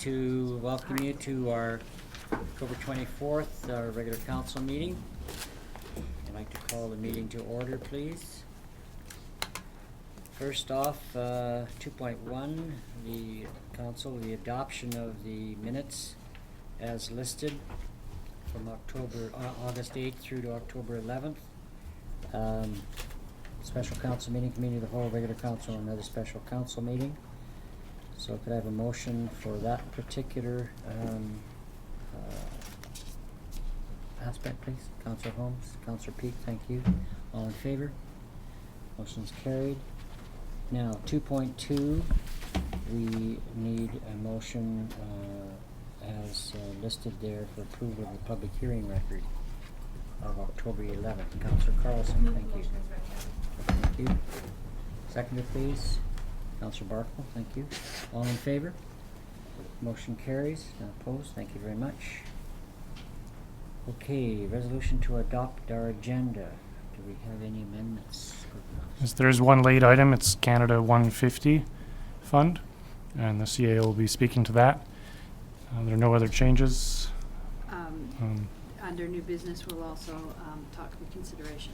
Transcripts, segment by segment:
to welcome you to our October 24th, our regular council meeting. I'd like to call the meeting to order, please. First off, 2.1, the adoption of the minutes as listed from August 8th through to October 11th. Special council meeting, committee of the whole, regular council, and another special council meeting. So could I have a motion for that particular aspect, please? Councillor Holmes, Councillor Peak, thank you. All in favor? Motion's carried. Now, 2.2, we need a motion as listed there for approval of the public hearing record of October 11th. Councillor Carlson, thank you. Thank you. Seconded, please. Councillor Barkle, thank you. All in favor? Motion carries. None opposed. Thank you very much. Okay, resolution to adopt our agenda. Do we have any amendments? Yes, there's one late item. It's Canada 150 Fund, and the CAO will be speaking to that. There are no other changes. Under new business, we'll also talk reconsideration.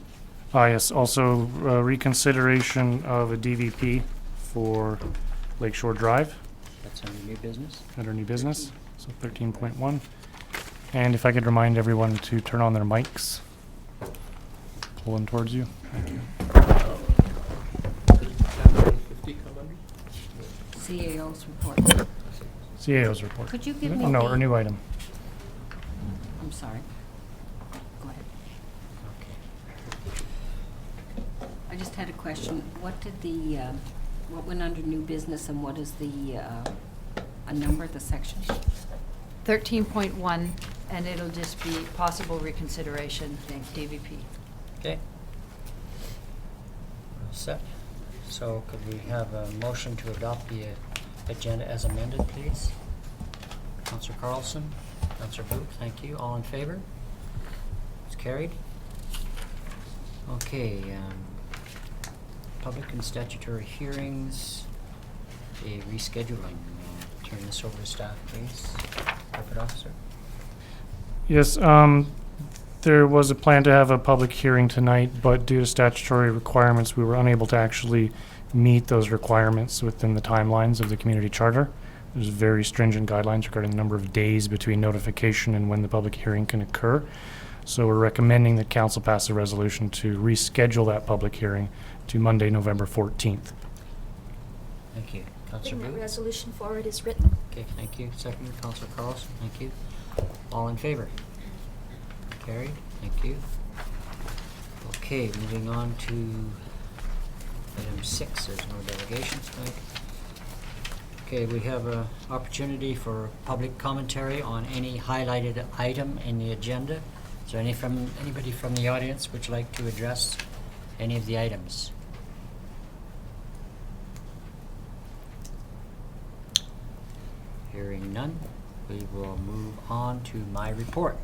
Yes, also reconsideration of a DVP for Lakeshore Drive. That's under new business. Under new business, so 13.1. And if I could remind everyone to turn on their mics. Pulling towards you. Thank you. CAO's report. CAO's report. Could you give me No, the- or new item. I'm sorry. Go ahead. I just had a question. What did the, what went under new business and what is the, a number, the section? 13.1, and it'll just be possible reconsideration, DVP. Okay. All set. So could we have a motion to adopt the agenda as amended, please? Councillor Carlson, Councillor Booth, thank you. All in favor? It's carried. Okay, public and statutory hearings, a rescheduling. Turn this over to staff, please. Corporate Officer. Yes, there was a plan to have a public hearing tonight, but due to statutory requirements, we were unable to actually meet those requirements within the timelines of the community charter. There's very stringent guidelines regarding the number of days between notification and when the public hearing can occur. So we're recommending that council pass a resolution to reschedule that public hearing to Monday, November 14th. Thank you. Councillor Bring that Booth. resolution forward as written. Okay, thank you. Second, Councillor Carlson, thank you. All in favor? Carried, thank you. Okay, moving on to item 6, there's no delegations tonight. Okay, we have an opportunity for public commentary on any highlighted item in the agenda. Is there anybody from the audience which would like to address any of the items? Hearing none, we will move on to my report.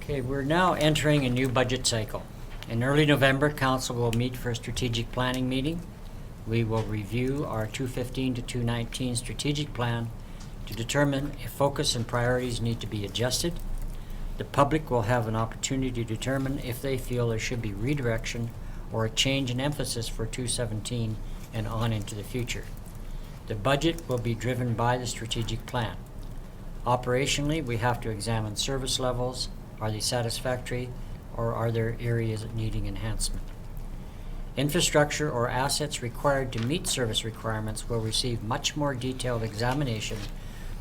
Okay, we're now entering a new budget cycle. In early November, Council will meet for a strategic planning meeting. We will review our 2015 to 2019 strategic plan to determine if focus and priorities need to be adjusted. The public will have an opportunity to determine if they feel there should be redirection or a change in emphasis for 2017 and on into the future. The budget will be driven by the strategic plan. Operationally, we have to examine service levels. Are they satisfactory, or are there areas needing enhancement? Infrastructure or assets required to meet service requirements will receive much more detailed examination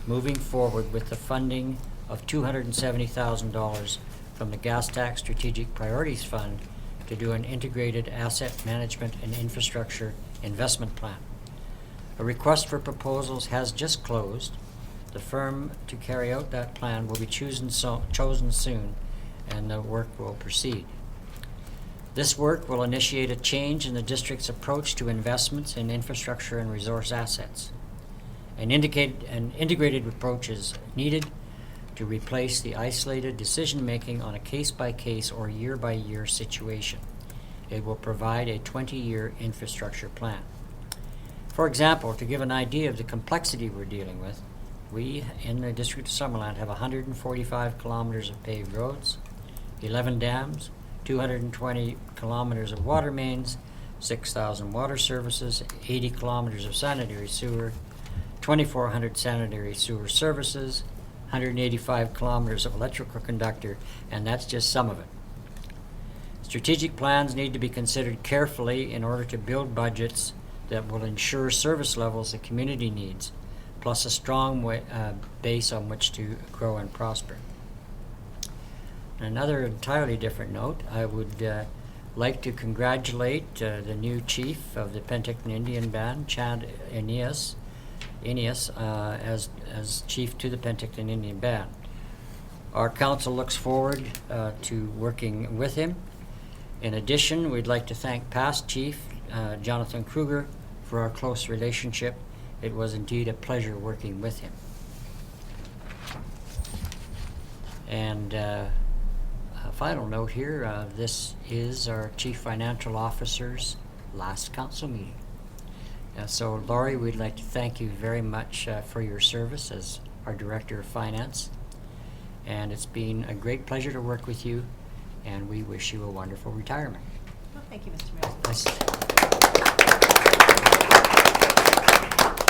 moving forward with the funding of $270,000 from the Gas Tax Strategic Priorities Fund to do an integrated asset management and infrastructure investment plan. A request for proposals has just closed. The firm to carry out that plan will be chosen soon, and the work will proceed. This work will initiate a change in the district's approach to investments in infrastructure and resource assets. An integrated approach is needed to replace the isolated decision-making on a case-by-case or year-by-year situation. It will provide a 20-year infrastructure plan. For example, to give an idea of the complexity we're dealing with, we in the District of Summerland have 145 kilometers of paved roads, 11 dams, 220 kilometers of water mains, 6,000 water services, 80 kilometers of sanitary sewer, 2,400 sanitary sewer services, 185 kilometers of electrical conductor, and that's just some of it. Strategic plans need to be considered carefully in order to build budgets that will ensure service levels the community needs, plus a strong base on which to grow and prosper. Another entirely different note, I would like to congratulate the new chief of the Penticton Indian Band, Chad Aeneas, as chief to the Penticton Indian Band. Our council looks forward to working with him. In addition, we'd like to thank past chief Jonathan Kruger for our close relationship. It was indeed a pleasure working with him. And a final note here, this is our chief financial officer's last council meeting. So Laurie, we'd like to thank you very much for your service as our Director of Finance. And it's been a great pleasure to work with you, and we wish you a wonderful retirement. Well, thank you, Mr. Mayor.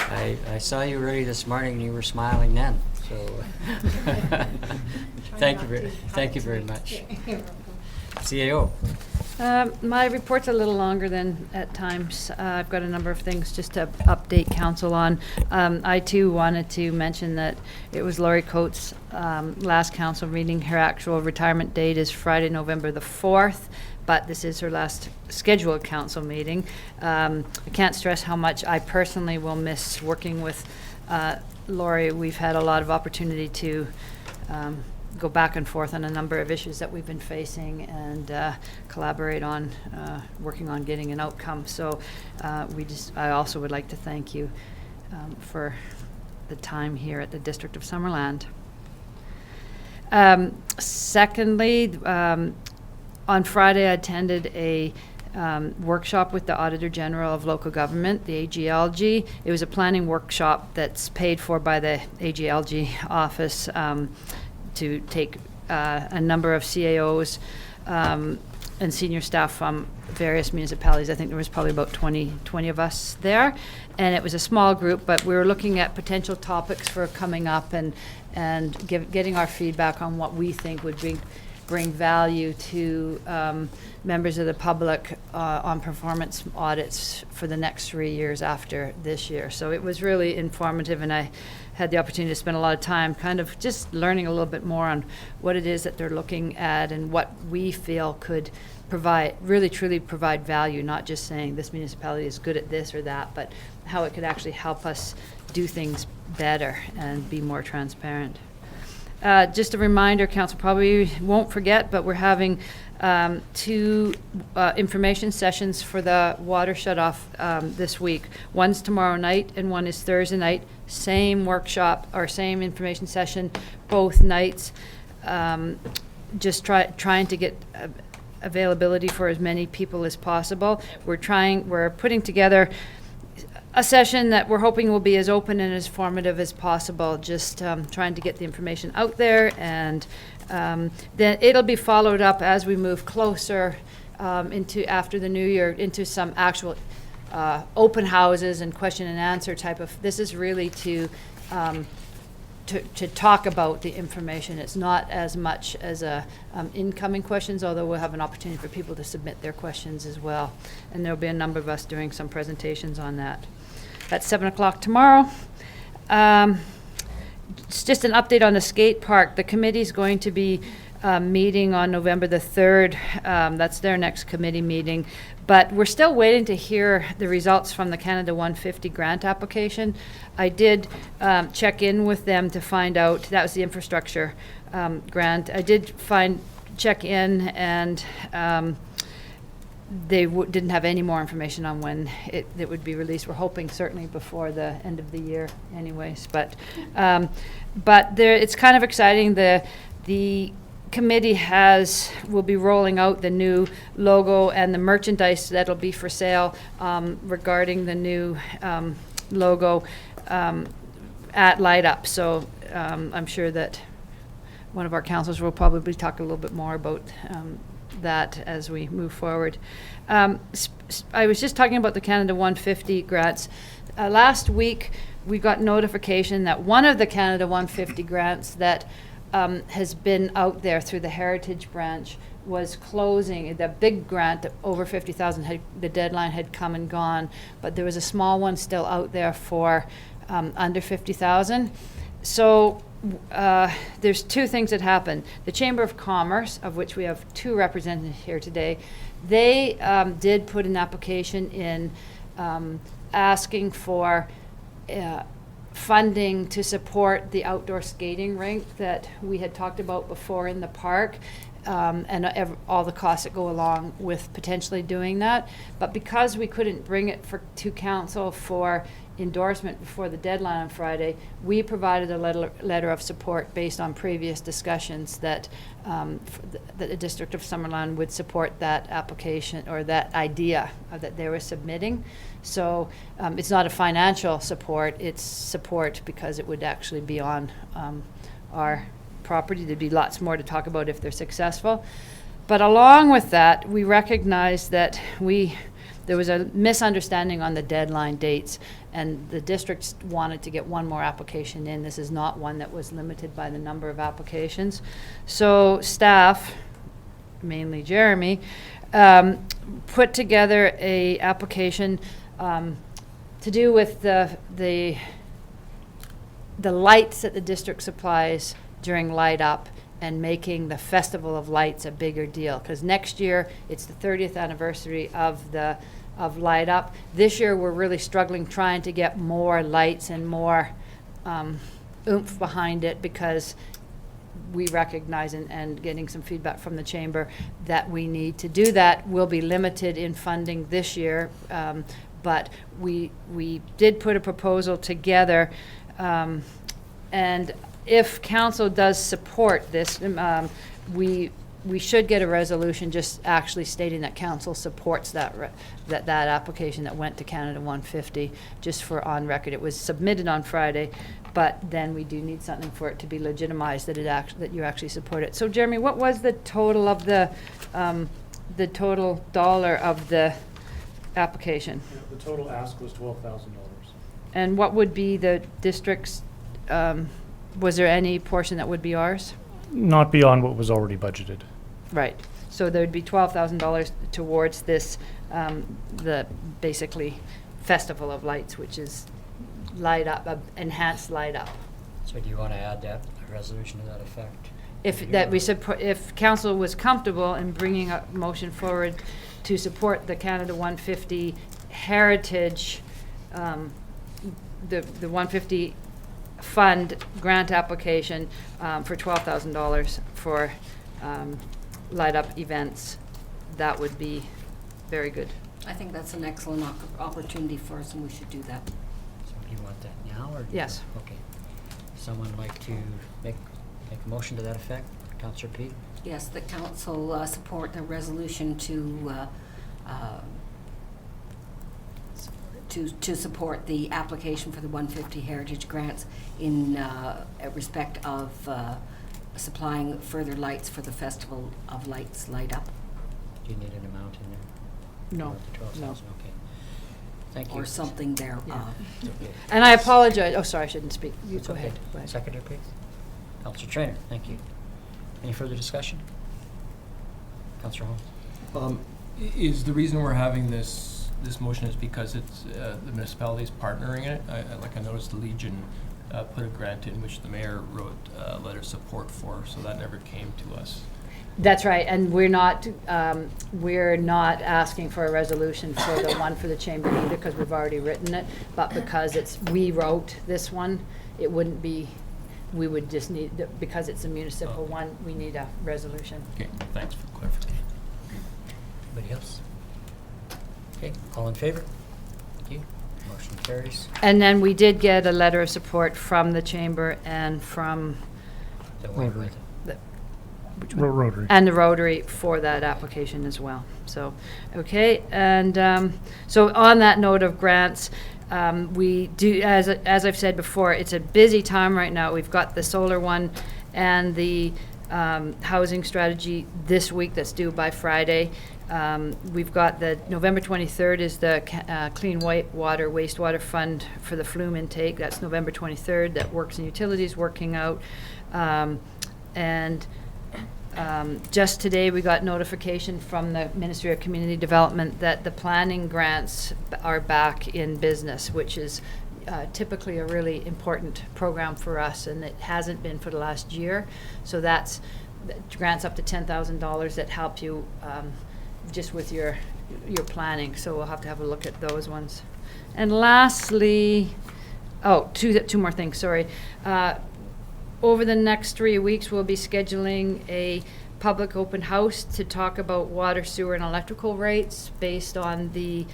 I saw you early this morning and you were smiling then, so thank you very much. CAO. My report's a little longer than at times. I've got a number of things just to update council on. I too wanted to mention that it was Laurie Coates' last council meeting. Her actual retirement date is Friday, November the 4th, but this is her last scheduled council meeting. I can't stress how much I personally will miss working with Laurie. We've had a lot of opportunity to go back and forth on a number of issues that we've been facing and collaborate on working on getting an outcome. So I also would like to thank you for the time here at the District of Summerland. Secondly, on Friday I attended a workshop with the Auditor General of Local Government, the AGLG. It was a planning workshop that's paid for by the AGLG office to take a number of CAOs and senior staff from various municipalities. I think there was probably about 20 of us there. And it was a small group, but we were looking at potential topics for coming up and getting our feedback on what we think would bring value to members of the public on performance audits for the next 3 years after this year. So it was really informative, and I had the opportunity to spend a lot of time kind of just learning a little bit more on what it is that they're looking at and what we feel could really truly provide value, not just saying this municipality is good at this or that, but how it could actually help us do things better and be more transparent. Just a reminder, council probably won't forget, but we're having 2 information sessions for the water shutoff this week. One's tomorrow night and one is Thursday night. Same workshop or same information session both nights. Just trying to get availability for as many people as possible. We're putting together a session that we're hoping will be as open and as formative as possible, just trying to get the information out there, and then it'll be followed up as we move closer into after the new year into some actual open houses and question and answer type of. This is really to talk about the information. It's not as much as incoming questions, although we'll have an opportunity for people to submit their questions as well. And there'll be a number of us doing some presentations on that. At 7 o'clock tomorrow. It's just an update on the skate park. The committee's going to be meeting on November the 3rd. That's their next committee meeting. But we're still waiting to hear the results from the Canada 150 grant application. I did check in with them to find out. That was the infrastructure grant. I did check in, and they didn't have any more information on when it would be released. We're hoping certainly before the end of the year anyways. But it's kind of exciting. The committee will be rolling out the new logo and the merchandise that'll be for sale regarding the new logo at Light Up. So I'm sure that one of our councilors will probably talk a little bit more about that as we move forward. I was just talking about the Canada 150 grants. Last week, we got notification that one of the Canada 150 grants that has been out there through the Heritage branch was closing. The big grant, over 50,000, the deadline had come and gone, but there was a small one still out there for under 50,000. So there's two things that happened. The Chamber of Commerce, of which we have 2 representatives here today, they did put an application in asking for funding to support the outdoor skating rink that we had talked about before in the park, and all the costs that go along with potentially doing that. But because we couldn't bring it to council for endorsement before the deadline on Friday, we provided a letter of support based on previous discussions that the District of Summerland would support that application or that idea that they were submitting. So it's not a financial support, it's support because it would actually be on our property. There'd be lots more to talk about if they're successful. But along with that, we recognize that there was a misunderstanding on the deadline dates, and the districts wanted to get one more application in. This is not one that was limited by the number of applications. So staff, mainly Jeremy, put together a application to do with the lights that the district supplies during Light Up and making the Festival of Lights a bigger deal. Because next year, it's the 30th anniversary of Light Up. This year, we're really struggling trying to get more lights and more oomph behind it, because we recognize and getting some feedback from the chamber that we need to do that. We'll be limited in funding this year, but we did put a proposal together, and if council does support this, we should get a resolution just actually stating that council supports that application that went to Canada 150, just for on record. It was submitted on Friday, but then we do need something for it to be legitimized that you actually support it. So Jeremy, what was the total of the total dollar of the application? Yeah, the total ask was $12,000. And what would be the district's, was there any portion that would be ours? Not beyond what was already budgeted. Right. So there'd be $12,000 towards this, the basically Festival of Lights, which is Light Up, enhanced Light Up. So do you want to add that, a resolution to that effect? If council was comfortable in bringing a motion forward to support the Canada 150 Heritage, the 150 fund grant application for $12,000 for Light Up events, that would be very good. I think that's an excellent opportunity for us, and we should do that. So do you want that now, or? Yes. Okay. Someone like to make a motion to that effect? Councillor Pete? Yes, the council support the resolution to support the application for the 150 Heritage Grants in respect of supplying further lights for the Festival of Lights Light Up. Do you need an amount in there? No, About the 12,000, no. okay. Thank you. Or something there. Yeah. It's okay. And I apologize, oh, sorry, I shouldn't speak. You That's go okay. ahead. Go ahead. Seconder, please. Councillor Trainer, thank you. Any further discussion? Councillor Holmes? Is the reason we're having this motion is because it's the municipality's partnering in it? I noticed the Legion put a grant in which the mayor wrote a letter of support for, so that never came to us. That's right, and we're not asking for a resolution for the one for the chamber either, because we've already written it, but because we wrote this one, it wouldn't be, we would just need, because it's a municipal one, we need a resolution. Okay, thanks for clarification. Anybody else? Okay, all in favor? Thank you. Motion carries. And then we did get a letter of support from the chamber and from The waiver. Rotary. And the Rotary for that application as well. So, okay, and so on that note of grants, we do, as I've said before, it's a busy time right now. We've got the solar one and the housing strategy this week that's due by Friday. We've got the November 23rd is the Clean White Water Wastewater Fund for the flume intake. That's November 23rd. That Works and Utilities working out. Just today, we got notification from the Ministry of Community Development that the planning grants are back in business, which is typically a really important program for us, and it hasn't been for the last year. So that's grants up to $10,000 that help you just with your planning. So we'll have to have a look at those ones. And lastly, two more things, sorry. Over the next 3 weeks, we'll be scheduling a public open house to talk about water, sewer, and electrical rates based on the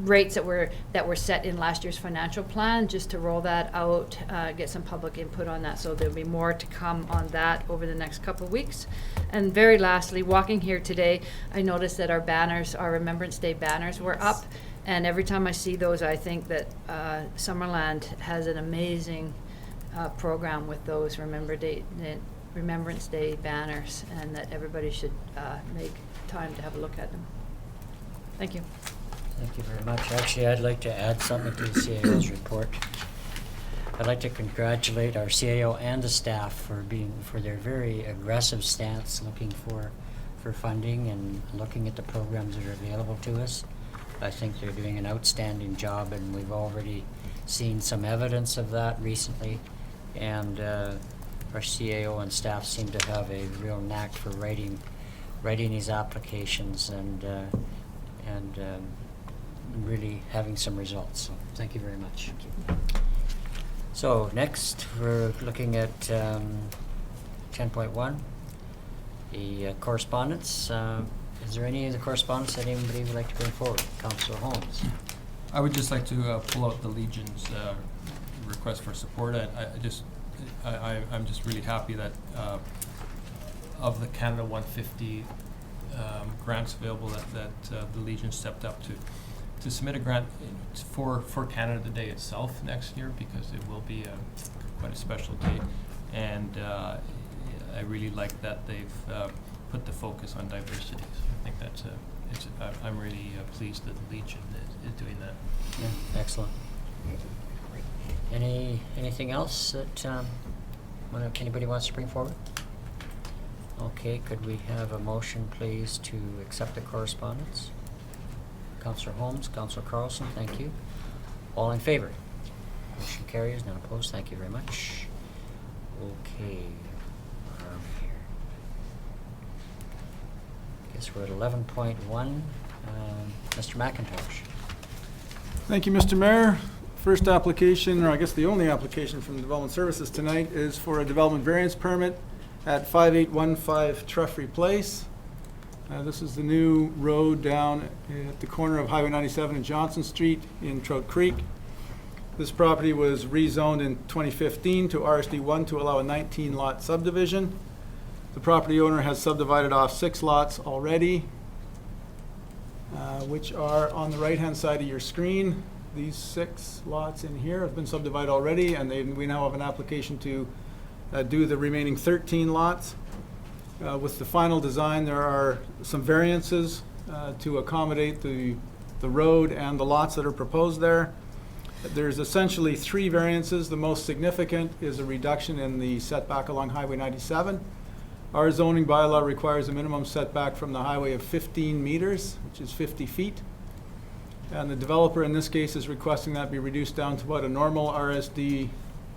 rates that were set in last year's financial plan, just to roll that out, get some public input on that. So there'll be more to come on that over the next couple of weeks. And very lastly, walking here today, I noticed that our banners, our Remembrance Day banners were up. And every time I see those, I think that Summerland has an amazing program with those Remembrance Day banners, and that everybody should make time to have a look at them. Thank you. Thank you very much. Actually, I'd like to add something to the CAO's report. I'd like to congratulate our CAO and the staff for their very aggressive stance looking for funding and looking at the programs that are available to us. I think they're doing an outstanding job, and we've already seen some evidence of that recently. And our CAO and staff seem to have a real knack for writing these applications and really having some results. So thank you very much. So next, we're looking at 10.1, the correspondence. Is there any of the correspondence that anybody would like to bring forward? Councillor Holmes. I would just like to pull out the Legion's request for support. I'm just really happy that of the Canada 150 grants available, that the Legion stepped up to submit a grant for Canada Day itself next year, because it will be quite a special day, and I really like that they've put the focus on diversity. So I think that's I'm really pleased that the Legion is doing that. Yeah, excellent. Anything else that anybody wants to bring forward? Okay, could we have a motion, please, to accept the correspondence? Councillor Holmes, Councillor Carlson, thank you. All in favor? Motion carries, none opposed. Thank you very much. Okay. Where are we here? Guess we're at 11.1. Mr. McIntosh. Thank you, Mr. Mayor. First application, or I guess the only application from Development Services tonight, is for a development variance permit at 5815 Truffrey Place. This is the new road down at the corner of Highway 97 and Johnson Street in Trout Creek. This property was rezoned in 2015 to RSD1 to allow a 19-lot subdivision. The property owner has subdivided off 6 lots already, which are on the right-hand side of your screen. These 6 lots in here have been subdivided already, and we now have an application to do the remaining 13 lots. With the final design, there are some variances to accommodate the road and the lots that are proposed there. There's essentially 3 variances. The most significant is a reduction in the setback along Highway 97. Our zoning bylaw requires a minimum setback from the highway of 15 meters, which is 50 feet. And the developer in this case is requesting that be reduced down to what a normal RSD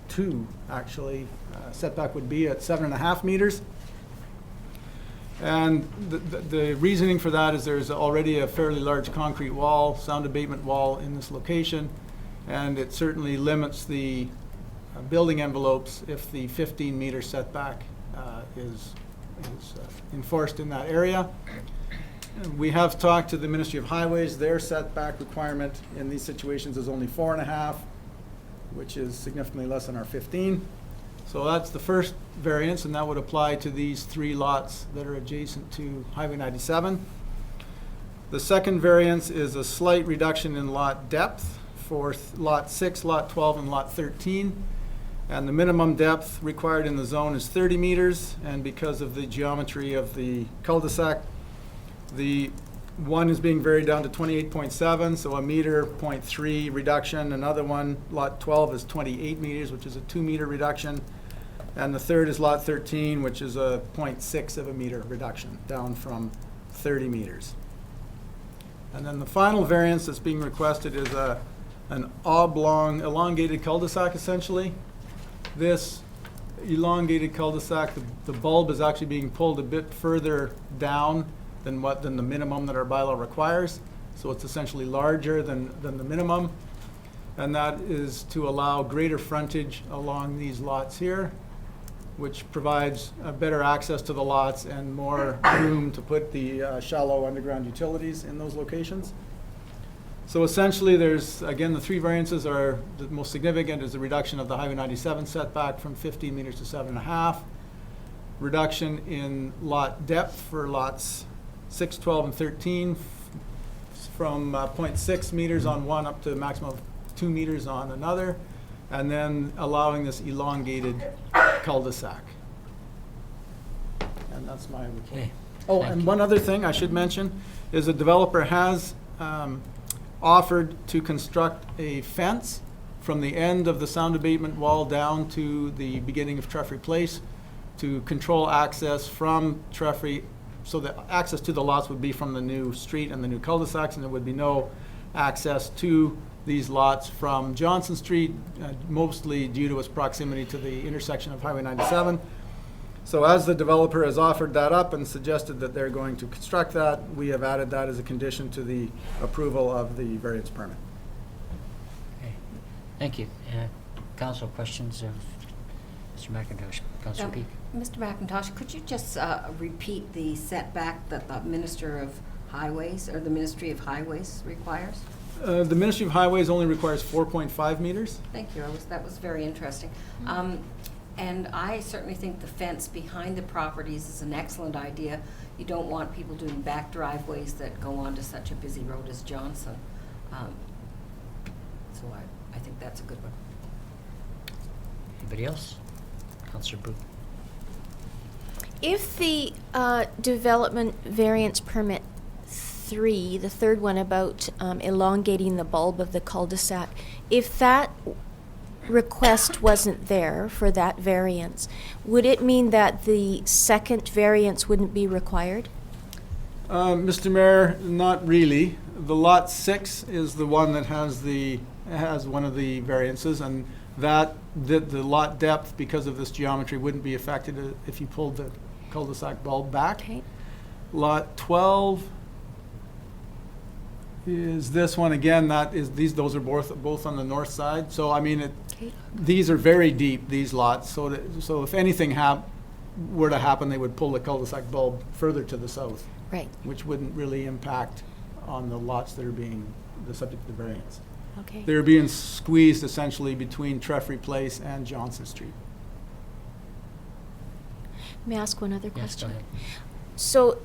2 actually setback would be at 7.5 meters. And the reasoning for that is there's already a fairly large concrete wall, sound abatement wall in this location, and it certainly limits the building envelopes if the 15-meter setback is enforced in that area. We have talked to the Ministry of Highways. Their setback requirement in these situations is only 4.5, which is significantly less than our 15. So that's the first variance, and that would apply to these 3 lots that are adjacent to Highway 97. The second variance is a slight reduction in lot depth for Lot 6, Lot 12, and Lot 13. And the minimum depth required in the zone is 30 meters, and because of the geometry of the cul-de-sac, the one is being varied down to 28.7, so a meter, 0.3 reduction. Another one, Lot 12, is 28 meters, which is a 2-meter reduction. And the third is Lot 13, which is a 0.6 of a meter reduction, down from 30 meters. And then the final variance that's being requested is an oblong, elongated cul-de-sac, essentially. This elongated cul-de-sac, the bulb is actually being pulled a bit further down than the minimum that our bylaw requires. So it's essentially larger than the minimum. And that is to allow greater frontage along these lots here, which provides better access to the lots and more room to put the shallow underground utilities in those locations. So essentially, there's, again, the 3 variances are, the most significant is the reduction of the Highway 97 setback from 15 meters to 7.5, reduction in lot depth for lots 6, 12, and 13 from 0.6 meters on one up to a maximum of 2 meters on another, and then allowing this elongated cul-de-sac. And that's my report. Okay. Oh, Thank and you. one other thing I should mention is the developer has offered to construct a fence from the end of the sound abatement wall down to the beginning of Treffry Place to control access from Treffry, so the access to the lots would be from the new street and the new cul-de-sacs, and there would be no access to these lots from Johnson Street, mostly due to its proximity to the intersection of Highway 97. So as the developer has offered that up and suggested that they're going to construct that, we have added that as a condition to the approval of the variance permit. Okay. Thank you. Council, questions of Mr. McIntosh? Councilor Peak? Mr. McIntosh, could you just repeat the setback that the Minister of Highways, or the Ministry of Highways requires? The Ministry of Highways only requires 4.5 meters. Thank you, that was very interesting. And I certainly think the fence behind the properties is an excellent idea. You don't want people doing back driveways that go onto such a busy road as Johnson. So I think that's a good one. Anybody else? Councilor Booth? If the development variance permit 3, the third one about elongating the bulb of the cul-de-sac, if that request wasn't there for that variance, would it mean that the second variance wouldn't be required? Mr. Mayor, not really. The lot 6 is the one that has one of the variances, and that the lot depth, because of this geometry, wouldn't be affected if you pulled the cul-de-sac bulb back. Okay. Lot 12 is this one again. Those are both on the north side. So I mean, Okay. these are very deep, these lots. So if anything were to happen, they would pull the cul-de-sac bulb further to the south, Right. which wouldn't really impact on the lots that are being the subject of the variance. Okay. They're being squeezed essentially between Treffry Place and Johnson Street. May I ask one other Yes, go question? ahead. So,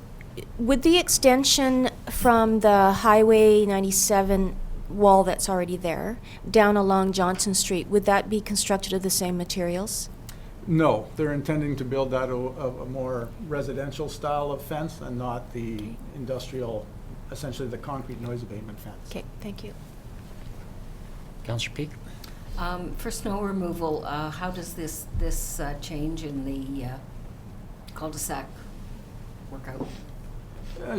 would the extension from the Highway 97 wall that's already there down along Johnson Street, would that be constructed of the same materials? No, they're intending to build that a more residential style of fence and not the Okay. industrial, essentially the concrete noise abatement fence. Okay, thank you. Councilor Peak? For snow removal, how does this change in the cul-de-sac work out?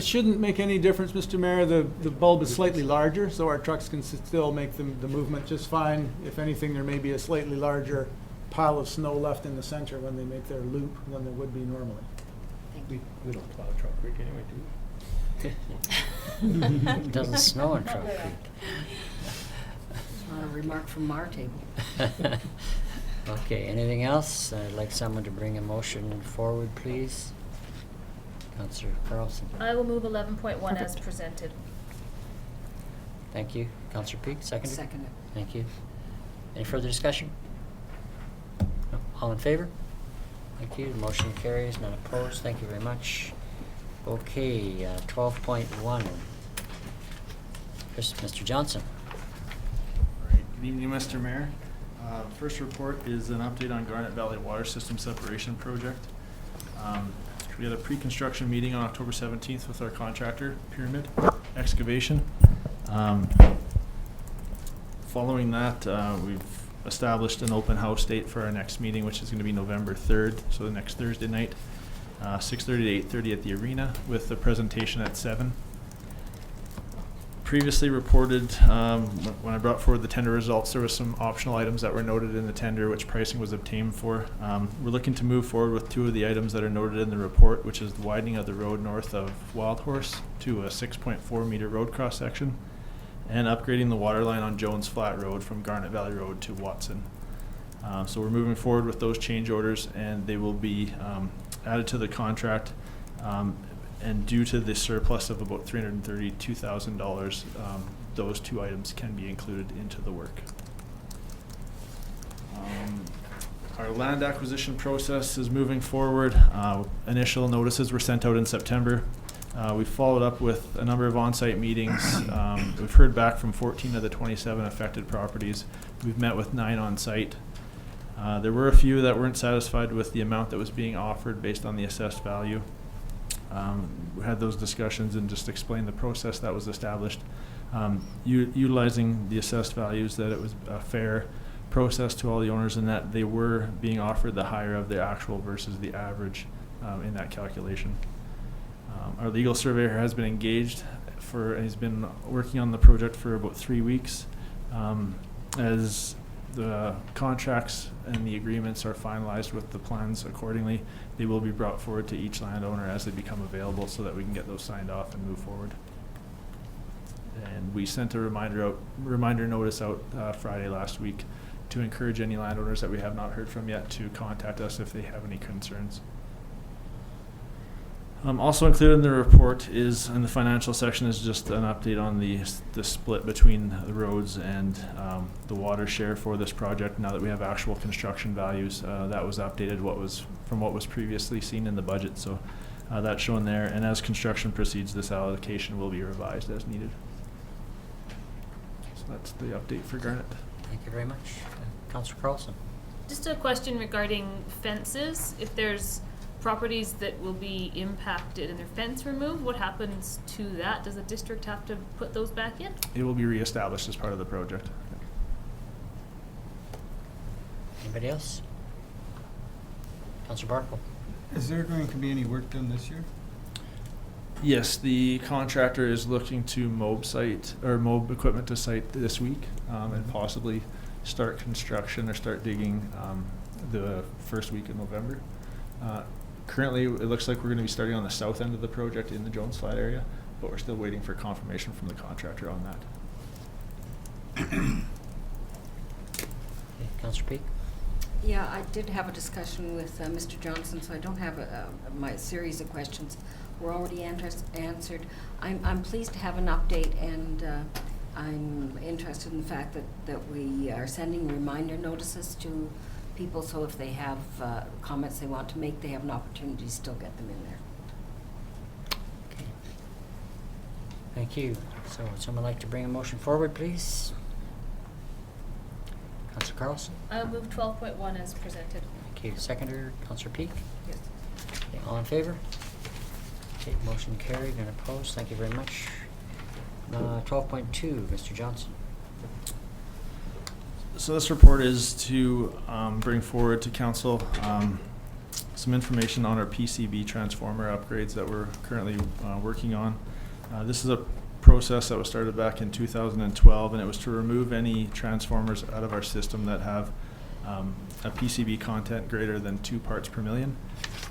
Shouldn't make any difference, Mr. Mayor. The bulb is slightly larger, so our trucks can still make the movement just fine. If anything, there may be a slightly larger pile of snow left in the center when they make their loop than there would be normally. We don't plow Truck Creek anyway, do we? It doesn't snow in Trout Creek. Not a remark from our table. Okay, anything else? I'd like someone to bring a motion forward, please. Councilor Carlson? I will move 11.1 as presented. Thank you. Councilor Peak, seconded? Second. Thank you. Any further discussion? No? All in favor? Thank you. Motion carries. None opposed. Thank you very much. Okay, 12.1. Mr. Johnson. All right. Good evening, Mr. Mayor. First report is an update on Garnet Valley Water System Separation Project. We had a pre-construction meeting on October 17th with our contractor, Pyramid Excavation. Following that, we've established an open house date for our next meeting, which is going to be November 3rd, so the next Thursday night, 6:30 to 8:30 at the arena, with the presentation at 7. Previously reported, when I brought forward the tender results, there were some optional items that were noted in the tender, which pricing was obtained for. We're looking to move forward with 2 of the items that are noted in the report, which is the widening of the road north of Wild Horse to a 6.4 meter road cross section, and upgrading the water line on Jones Flat Road from Garnet Valley Road to Watson. So we're moving forward with those change orders, and they will be added to the contract. And due to the surplus of about $332,000, those 2 items can be included into the work. Our land acquisition process is moving forward. Initial notices were sent out in September. We followed up with a number of on-site meetings. We've heard back from 14 of the 27 affected properties. We've met with 9 on-site. There were a few that weren't satisfied with the amount that was being offered based on the assessed value. We had those discussions and just explained the process that was established, utilizing the assessed values, that it was a fair process to all the owners and that they were being offered the higher of the actual versus the average in that calculation. Our legal surveyor has been engaged and he's been working on the project for about 3 weeks. As the contracts and the agreements are finalized with the plans accordingly, they will be brought forward to each landowner as they become available so that we can get those signed off and move forward. And we sent a reminder notice out Friday last week to encourage any landowners that we have not heard from yet to contact us if they have any concerns. Also included in the report is, in the financial section, is just an update on the split between the roads and the water share for this project. Now that we have actual construction values, that was updated from what was previously seen in the budget. So that's shown there. And as construction proceeds, this allocation will be revised as needed. So that's the update for Garnet. Thank you very much. Councillor Carlson. Just a question regarding fences. If there's properties that will be impacted and their fence removed, what happens to that? Does the district have to put those back in? It will be reestablished as part of the project. Anybody else? Councillor Barkle. Is there going to be any work done this year? Yes, the contractor is looking to mob equipment to site this week, and possibly start construction or start digging the first week of November. Currently, it looks like we're going to be starting on the south end of the project in the Jones Flat area, but we're still waiting for confirmation from the contractor on that. Okay, Councillor Peak. Yeah, I did have a discussion with Mr. Johnson, so I don't have my series of questions were already answered. I'm pleased to have an update, and I'm interested in the fact that we are sending reminder notices to people, so if they have comments they want to make, they have an opportunity to still get them in there. Okay. Thank you. So would someone like to bring a motion forward, please? Councillor Carlson. I'll move 12.1 as presented. Thank you. Seconder, Councillor Peak. Yes. Okay, all in favor? Okay, motion carried and opposed. Thank you very much. 12.2, Mr. Johnson. So this report is to bring forward to council some information on our PCB transformer upgrades that we're currently working on. This is a process that was started back in 2012, and it was to remove any transformers out of our system that have a PCB content greater than 2 parts per million.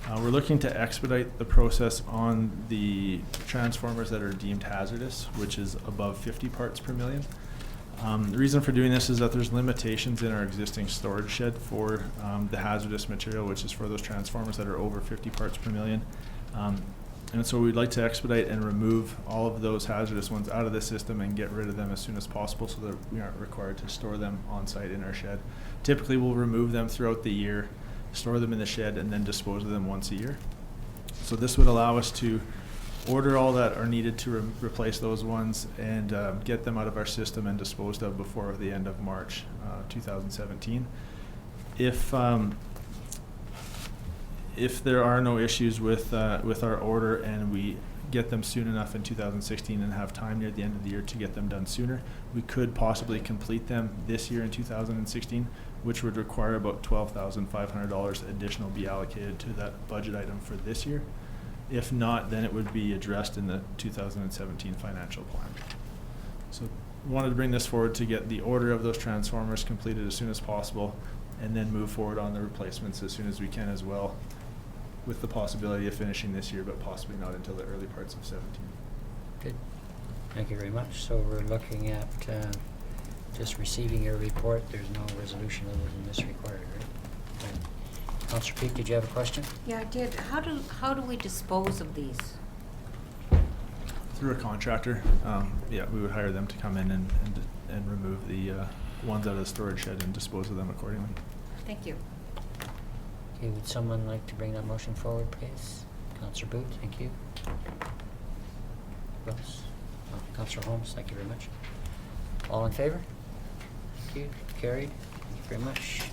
We're looking to expedite the process on the transformers that are deemed hazardous, which is above 50 parts per million. The reason for doing this is that there's limitations in our existing storage shed for the hazardous material, which is for those transformers that are over 50 parts per million. And so we'd like to expedite and remove all of those hazardous ones out of the system and get rid of them as soon as possible so that we aren't required to store them on site in our shed. Typically, we'll remove them throughout the year store them in the shed, and then dispose of them once a year. So this would allow us to order all that are needed to replace those ones and get them out of our system and disposed of before the end of March 2017. If there are no issues with our order and we get them soon enough in 2016 and have time near the end of the year to get them done sooner, we could possibly complete them this year in 2016, which would require about $12,500 additional be allocated to that budget item for this year. If not, then it would be addressed in the 2017 financial plan. So we wanted to bring this forward to get the order of those transformers completed as soon as possible, and then move forward on the replacements as soon as we can as well, with the possibility of finishing this year, but possibly not until the early parts of 17. Good. Thank you very much. So we're looking at just receiving your report. There's no resolution other than this required, right? And Councillor Peak, did you have a question? Yeah, I did. How do we dispose of these? Through a contractor, yeah, we would hire them to come in and remove the ones out of the storage shed and dispose of them accordingly. Thank you. Okay, would someone like to bring that motion forward, please? Councillor Booth, thank you. Who else? Oh, Councillor Holmes, thank you very much. All in favor? Thank you. Carried. Thank you very much.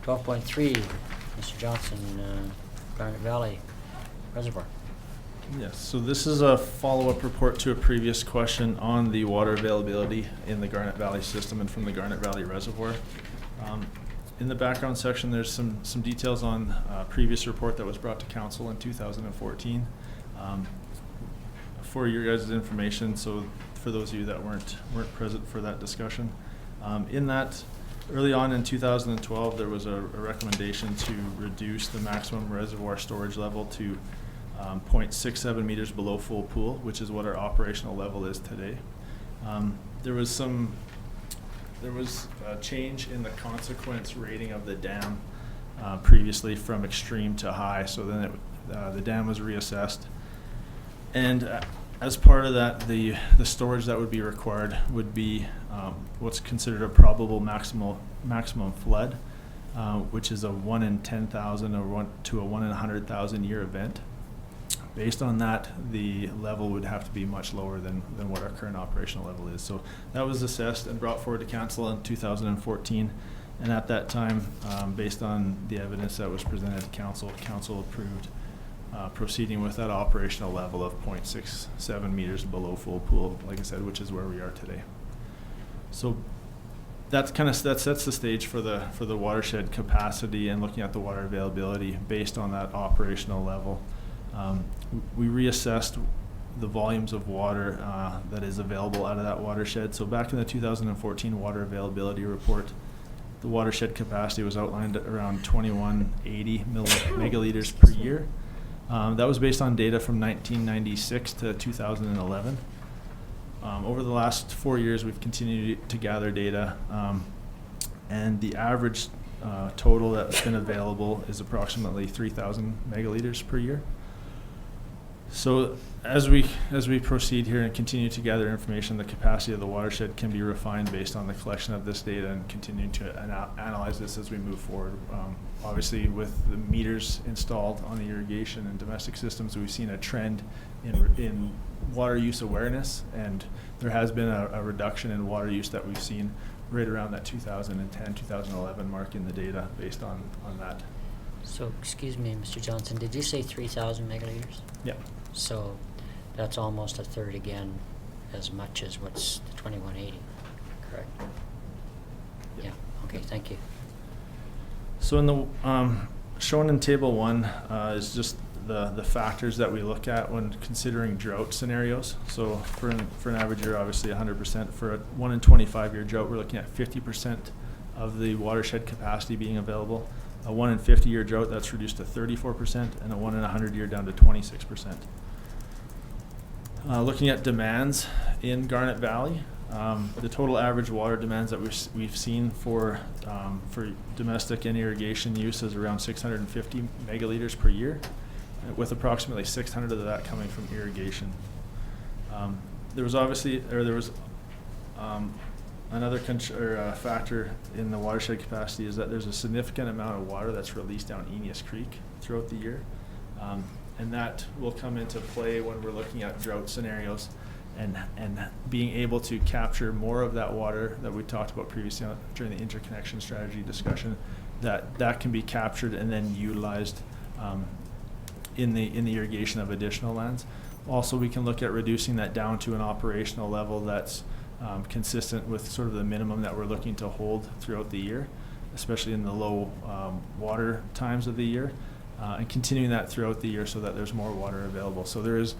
12.3, Mr. Johnson, Garnet Valley Reservoir. Yes, so this is a follow-up report to a previous question on the water availability in the Garnet Valley system and from the Garnet Valley Reservoir. In the background section, there's some details on a previous report that was brought to council in 2014. For your guys' information, so for those of you that weren't present for that discussion, in that early on in 2012, there was a recommendation to reduce the maximum reservoir storage level to 0.67 meters below full pool, which is what our operational level is today. There was a change in the consequence rating of the dam previously from extreme to high, so then the dam was reassessed. And as part of that, the storage that would be required would be what's considered a probable maximum flood, which is a 1 in 10,000 or 1 to a 1 in 100,000 year event. Based on that, the level would have to be much lower than what our current operational level is. So that was assessed and brought forward to council in 2014. And at that time, based on the evidence that was presented to council, council approved proceeding with that operational level of 0.67 meters below full pool, like I said, which is where we are today. So that sets the stage for the watershed capacity and looking at the water availability based on that operational level. We reassessed the volumes of water that is available out of that watershed. So back in the 2014 water availability report, the watershed capacity was outlined at around 2180 megaliters per year. That was based on data from 1996 to 2011. Over the last 4 years, we've continued to gather data, and the average total that's been available is approximately 3,000 megaliters per year. So as we proceed here and continue to gather information, the capacity of the watershed can be refined based on the collection of this data and continue to analyze this as we move forward. Obviously, with the meters installed on the irrigation and domestic systems, we've seen a trend in water use awareness, and there has been a reduction in water use that we've seen right around that 2010, 2011 mark in the data based on that. So, excuse me, Mr. Johnson, did you say 3,000 megaliters? Yeah. So that's almost a third again, as much as what's the 2180, correct? Yeah, okay, thank you. So in the shown in table 1 is just the factors that we look at when considering drought scenarios. So for an average year, obviously 100%. For a 1 in 25 year drought, we're looking at 50% of the watershed capacity being available. A 1 in 50 year drought, that's reduced to 34%, and a 1 in 100 year down to 26%. Looking at demands in Garnet Valley, the total average water demands that we've seen for domestic and irrigation use is around 650 megaliters per year, with approximately 600 of that coming from irrigation. There was Another factor in the watershed capacity is that there's a significant amount of water that's released down Eneas Creek throughout the year. And that will come into play when we're looking at drought scenarios and being able to capture more of that water that we talked about previously during the interconnection strategy discussion, that can be captured and then utilized in the irrigation of additional lands. Also, we can look at reducing that down to an operational level that's consistent with sort of the minimum that we're looking to hold throughout the year, especially in the low water times of the year, and continuing that throughout the year so that there's more water available. So there is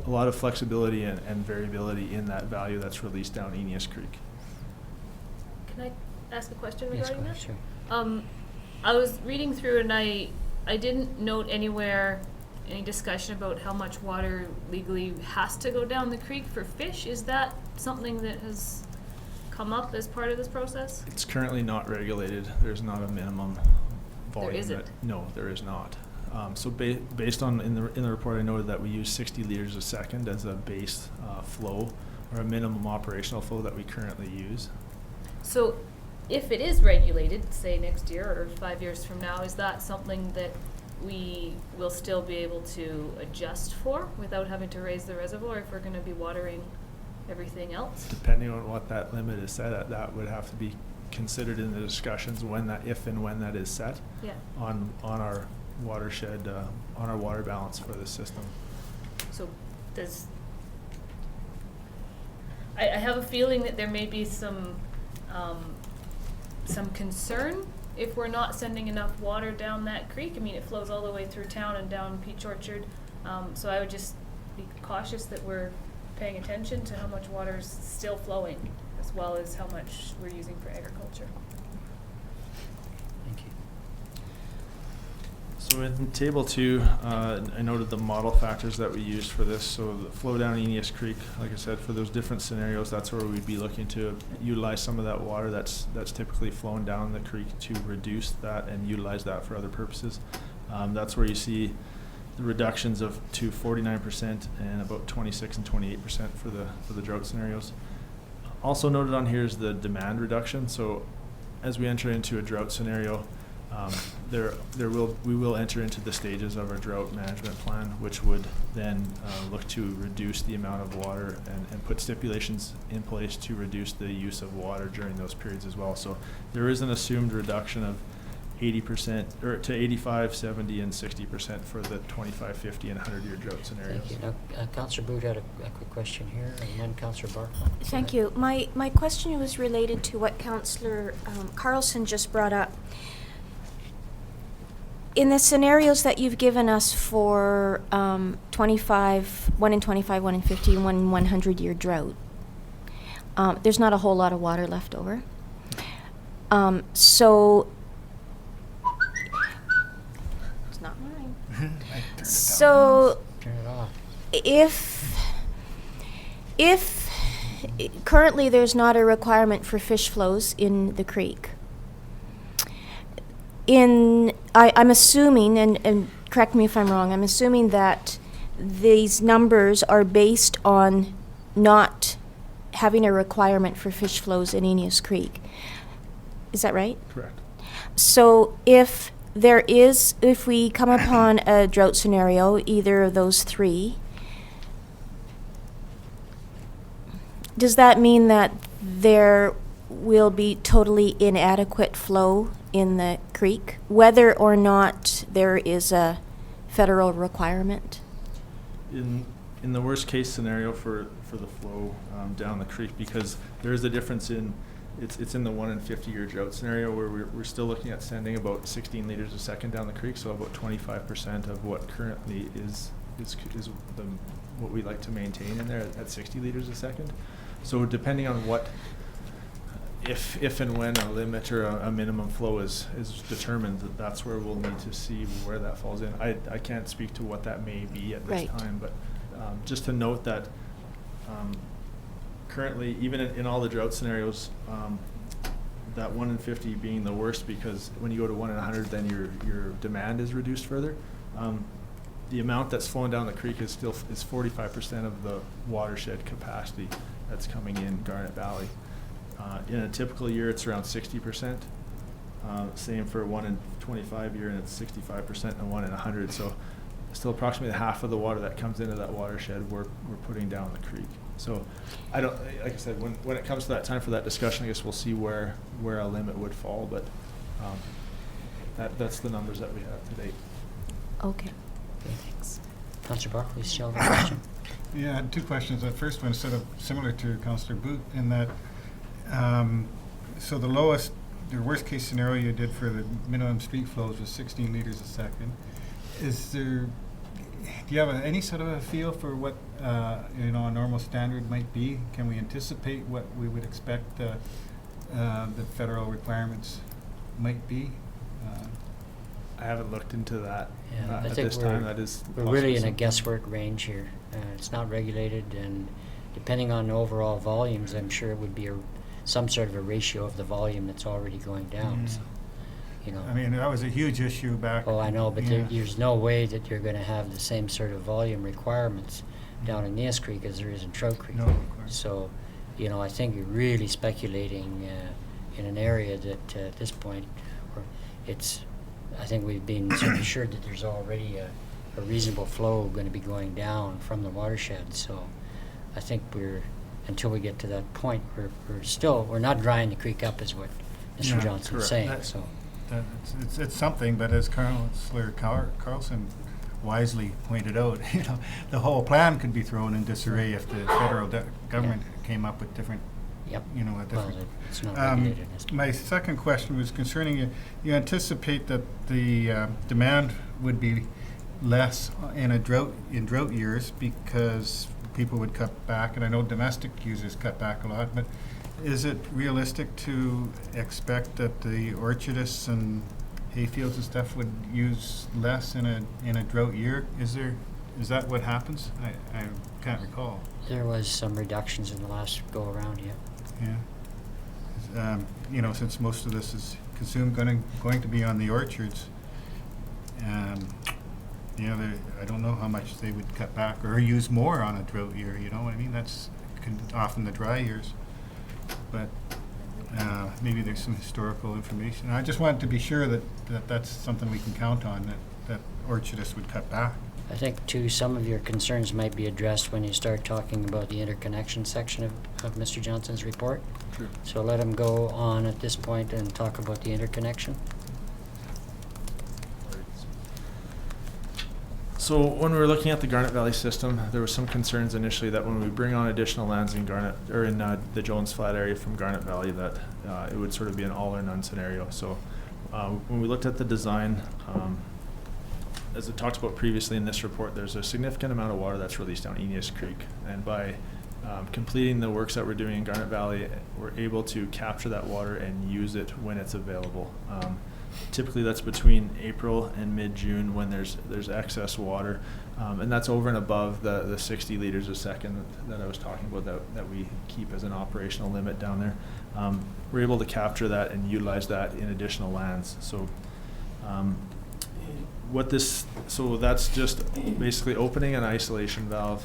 a lot of flexibility and variability in that value that's released down Eneas Creek. Can I ask a question Yes, regarding go that? ahead, sure. I was reading through and I didn't note anywhere any discussion about how much water legally has to go down the creek for fish. Is that something that has come up as part of this process? It's currently not regulated. There's not a minimum volume. There isn't? No, there is not. So based on, in the report I noted that we use 60 liters a second as a base flow, or a minimum operational flow that we currently use. So if it is regulated, say next year or 5 years from now, is that something that we will still be able to adjust for without having to raise the reservoir if we're going to be watering everything else? Depending on what that limit is set at, that would have to be considered in the discussions if and when that is set. Yeah. On our watershed, on our water balance for the system. So does, I have a feeling that there may be some concern if we're not sending enough water down that creek. I mean, it flows all the way through town and down Peach Orchard. So I would just be cautious that we're paying attention to how much water is still flowing, as well as how much we're using for agriculture. Thank you. So in table 2, I noted the model factors that we used for this. So the flow down Eneas Creek, like I said, for those different scenarios, that's where we'd be looking to utilize some of that water that's typically flowing down the creek to reduce that and utilize that for other purposes. That's where you see the reductions to 49% and about 26 and 28% for the drought scenarios. Also noted on here is the demand reduction. So as we enter into a drought scenario, we will enter into the stages of our drought management plan, which would then look to reduce the amount of water and put stipulations in place to reduce the use of water during those periods as well. So there is an assumed reduction of 80% or to 85, 70, and 60% for the 25, 50, and 100-year drought scenarios. Thank you. Now, Councillor Boot had a quick question here, and then Councillor Barkman. Go Thank ahead. you. My question was related to what Councillor Carlson just brought up. In the scenarios that you've given us for 25, 1 in 25, 1 in 50, and 1 in 100-year drought, there's not a whole lot of water left over. So it's not mine. So Turn it off. if currently there's not a requirement for fish flows in the creek, I'm assuming, and correct me if I'm wrong, I'm assuming that these numbers are based on not having a requirement for fish flows in Eneas Creek. Is that right? Correct. So if we come upon a drought scenario, either of those three, does that mean that there will be totally inadequate flow in the creek, whether or not there is a federal requirement? In the worst case scenario for the flow down the creek, because there is a difference it's in the 1 in 50-year drought scenario where we're still looking at sending about 16 liters a second down the creek, so about 25% of what currently is what we like to maintain in there at 60 liters a second. So depending on what, if and when a limit or a minimum flow is determined, that's where we'll need to see where that falls in. I can't speak to what that may be at this Right. time, but just to note that currently, even in all the drought scenarios, that 1 in 50 being the worst, because when you go to 1 in 100, then your demand is reduced further. The amount that's flowing down the creek is 45% of the watershed capacity that's coming in Garnet Valley. In a typical year, it's around 60%. Same for 1 in 25 year, and it's 65%, and 1 in 100. So still approximately half of the water that comes into that watershed we're putting down the creek. So I don't, like I said, when it comes to that time for that discussion, I guess we'll see where a limit would fall, but that's the numbers that we have to date. Okay. Okay, thanks. Councillor Barclay, you still have a question? Yeah, I had two questions. The first one is sort of similar to Councillor Boot in that, so the worst case scenario you did for the minimum street flows was 16 liters a second. Do you have any sort of a feel for what a normal standard might be? Can we anticipate what we would expect the federal requirements might be? I haven't looked into that Yeah, I at think this time. That is we're really in a possibly guesswork range here. It's not regulated, and depending on overall volumes, I'm sure it would be some sort of a ratio of the volume that's already going down. So, you know. I mean, that was a huge issue back. Oh, I know, but yeah. there's no way that you're going to have the same sort of volume requirements down in Nias Creek as there is in Trout Creek. No, of course. So, you know, I think you're really speculating in an area that at this point, I think we've been sort of assured that there's already a reasonable flow going to be going down from the watershed. So I think until we get to that point, we're not drying the creek up, is what Mr. Yeah, Johnson's correct. saying. That- So. It's something, but as Councillor Carlson wisely pointed out, the whole plan could be thrown in disarray if the federal government came up with different, Yep. a Well, different. it's not regulated. My second question was concerning you anticipate that the demand would be less in drought years because people would cut back, and I know domestic users cut back a lot, but is it realistic to expect that the orchardists and hayfields and stuff would use less in a drought year? Is that what happens? I can't recall. There was some reductions in the last go around, yeah. Yeah. Since most of this is going to be on the orchards, I don't know how much they would cut back or use more on a drought year. I mean, that's often the dry years. But maybe there's some historical information. I just wanted to be sure that that's something we can count on, that orchardists would cut back. I think, too, some of your concerns might be addressed when you start talking about the interconnection section of Mr. Johnson's report. Sure. So let him go on at this point and talk about the interconnection. So when we were looking at the Garnet Valley system, there was some concerns initially that when we bring on additional lands in the Jones Flat area from Garnet Valley, that it would sort of be an all or none scenario. So when we looked at the design, as it talked about previously in this report, there's a significant amount of water that's released down Nias Creek, and by completing the works that we're doing in Garnet Valley, we're able to capture that water and use it when it's available. Typically that's between April and mid-June when there's excess water, and that's over and above the 60 liters a second that I was talking about that we keep as an operational limit down there. We're able to capture that and utilize that in additional lands. So that's just basically opening an isolation valve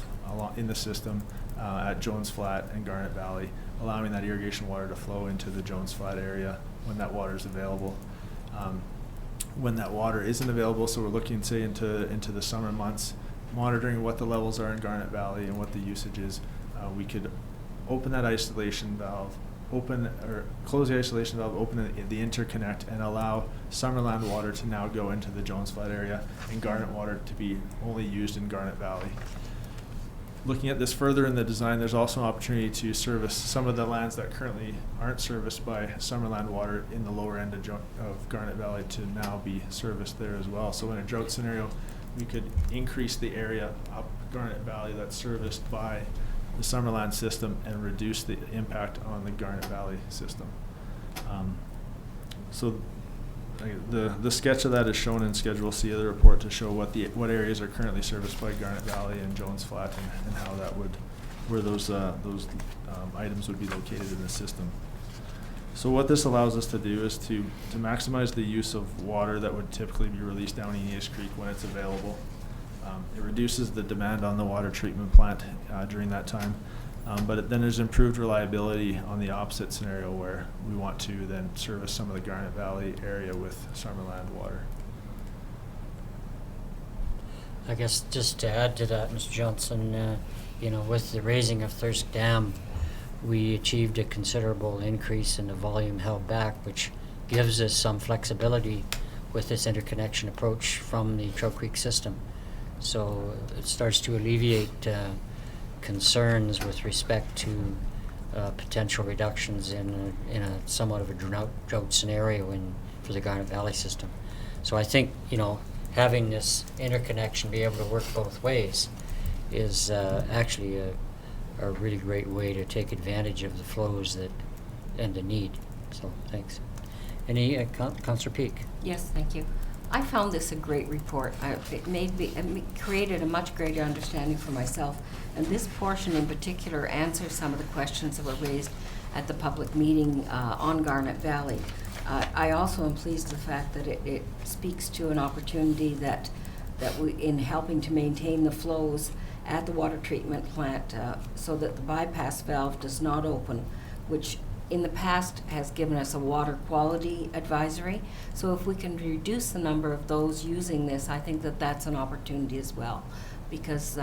in the system at Jones Flat and Garnet Valley, allowing that irrigation water to flow into the Jones Flat area when that water is available. When that water isn't available, so we're looking, say, into the summer months, monitoring what the levels are in Garnet Valley and what the usage is, we could open that isolation valve, close the isolation valve, open the interconnect, and allow Summerland water to now go into the Jones Flat area and Garnet water to be only used in Garnet Valley. Looking at this further in the design, there's also an opportunity to service some of the lands that currently aren't serviced by Summerland water in the lower end of Garnet Valley to now be serviced there as well. So in a drought scenario, we could increase the area up Garnet Valley that's serviced by the Summerland system and reduce the impact on the Garnet Valley system. So the sketch of that is shown in Schedule C of the report to show what areas are currently serviced by Garnet Valley and Jones Flat, and how where those items would be located in the system. So what this allows us to do is to maximize the use of water that would typically be released down Nias Creek when it's available. It reduces the demand on the water treatment plant during that time. But then there's improved reliability on the opposite scenario where we want to then service some of the Garnet Valley area with Summerland water. I guess just to add to that, Mr. Johnson, with the raising of Thirsk Dam, we achieved a considerable increase in the volume held back, which gives us some flexibility with this interconnection approach from the Trout Creek system. So it starts to alleviate concerns with respect to potential reductions in a somewhat of a drought scenario for the Garnet Valley system. So I think, having this interconnection be able to work both ways is actually a really great way to take advantage of the flows and the need. So thanks. Any Councillor Peak? Yes, thank you. I found this a great report. It created a much greater understanding for myself, and this portion in particular answers some of the questions that were raised at the public meeting on Garnet Valley. I also am pleased with the fact that it speaks to an opportunity that we, in helping to maintain the flows at the water treatment plant so that the bypass valve does not open, which in the past has given us a water quality advisory. So if we can reduce the number of those using this, I think that that's an opportunity as well, because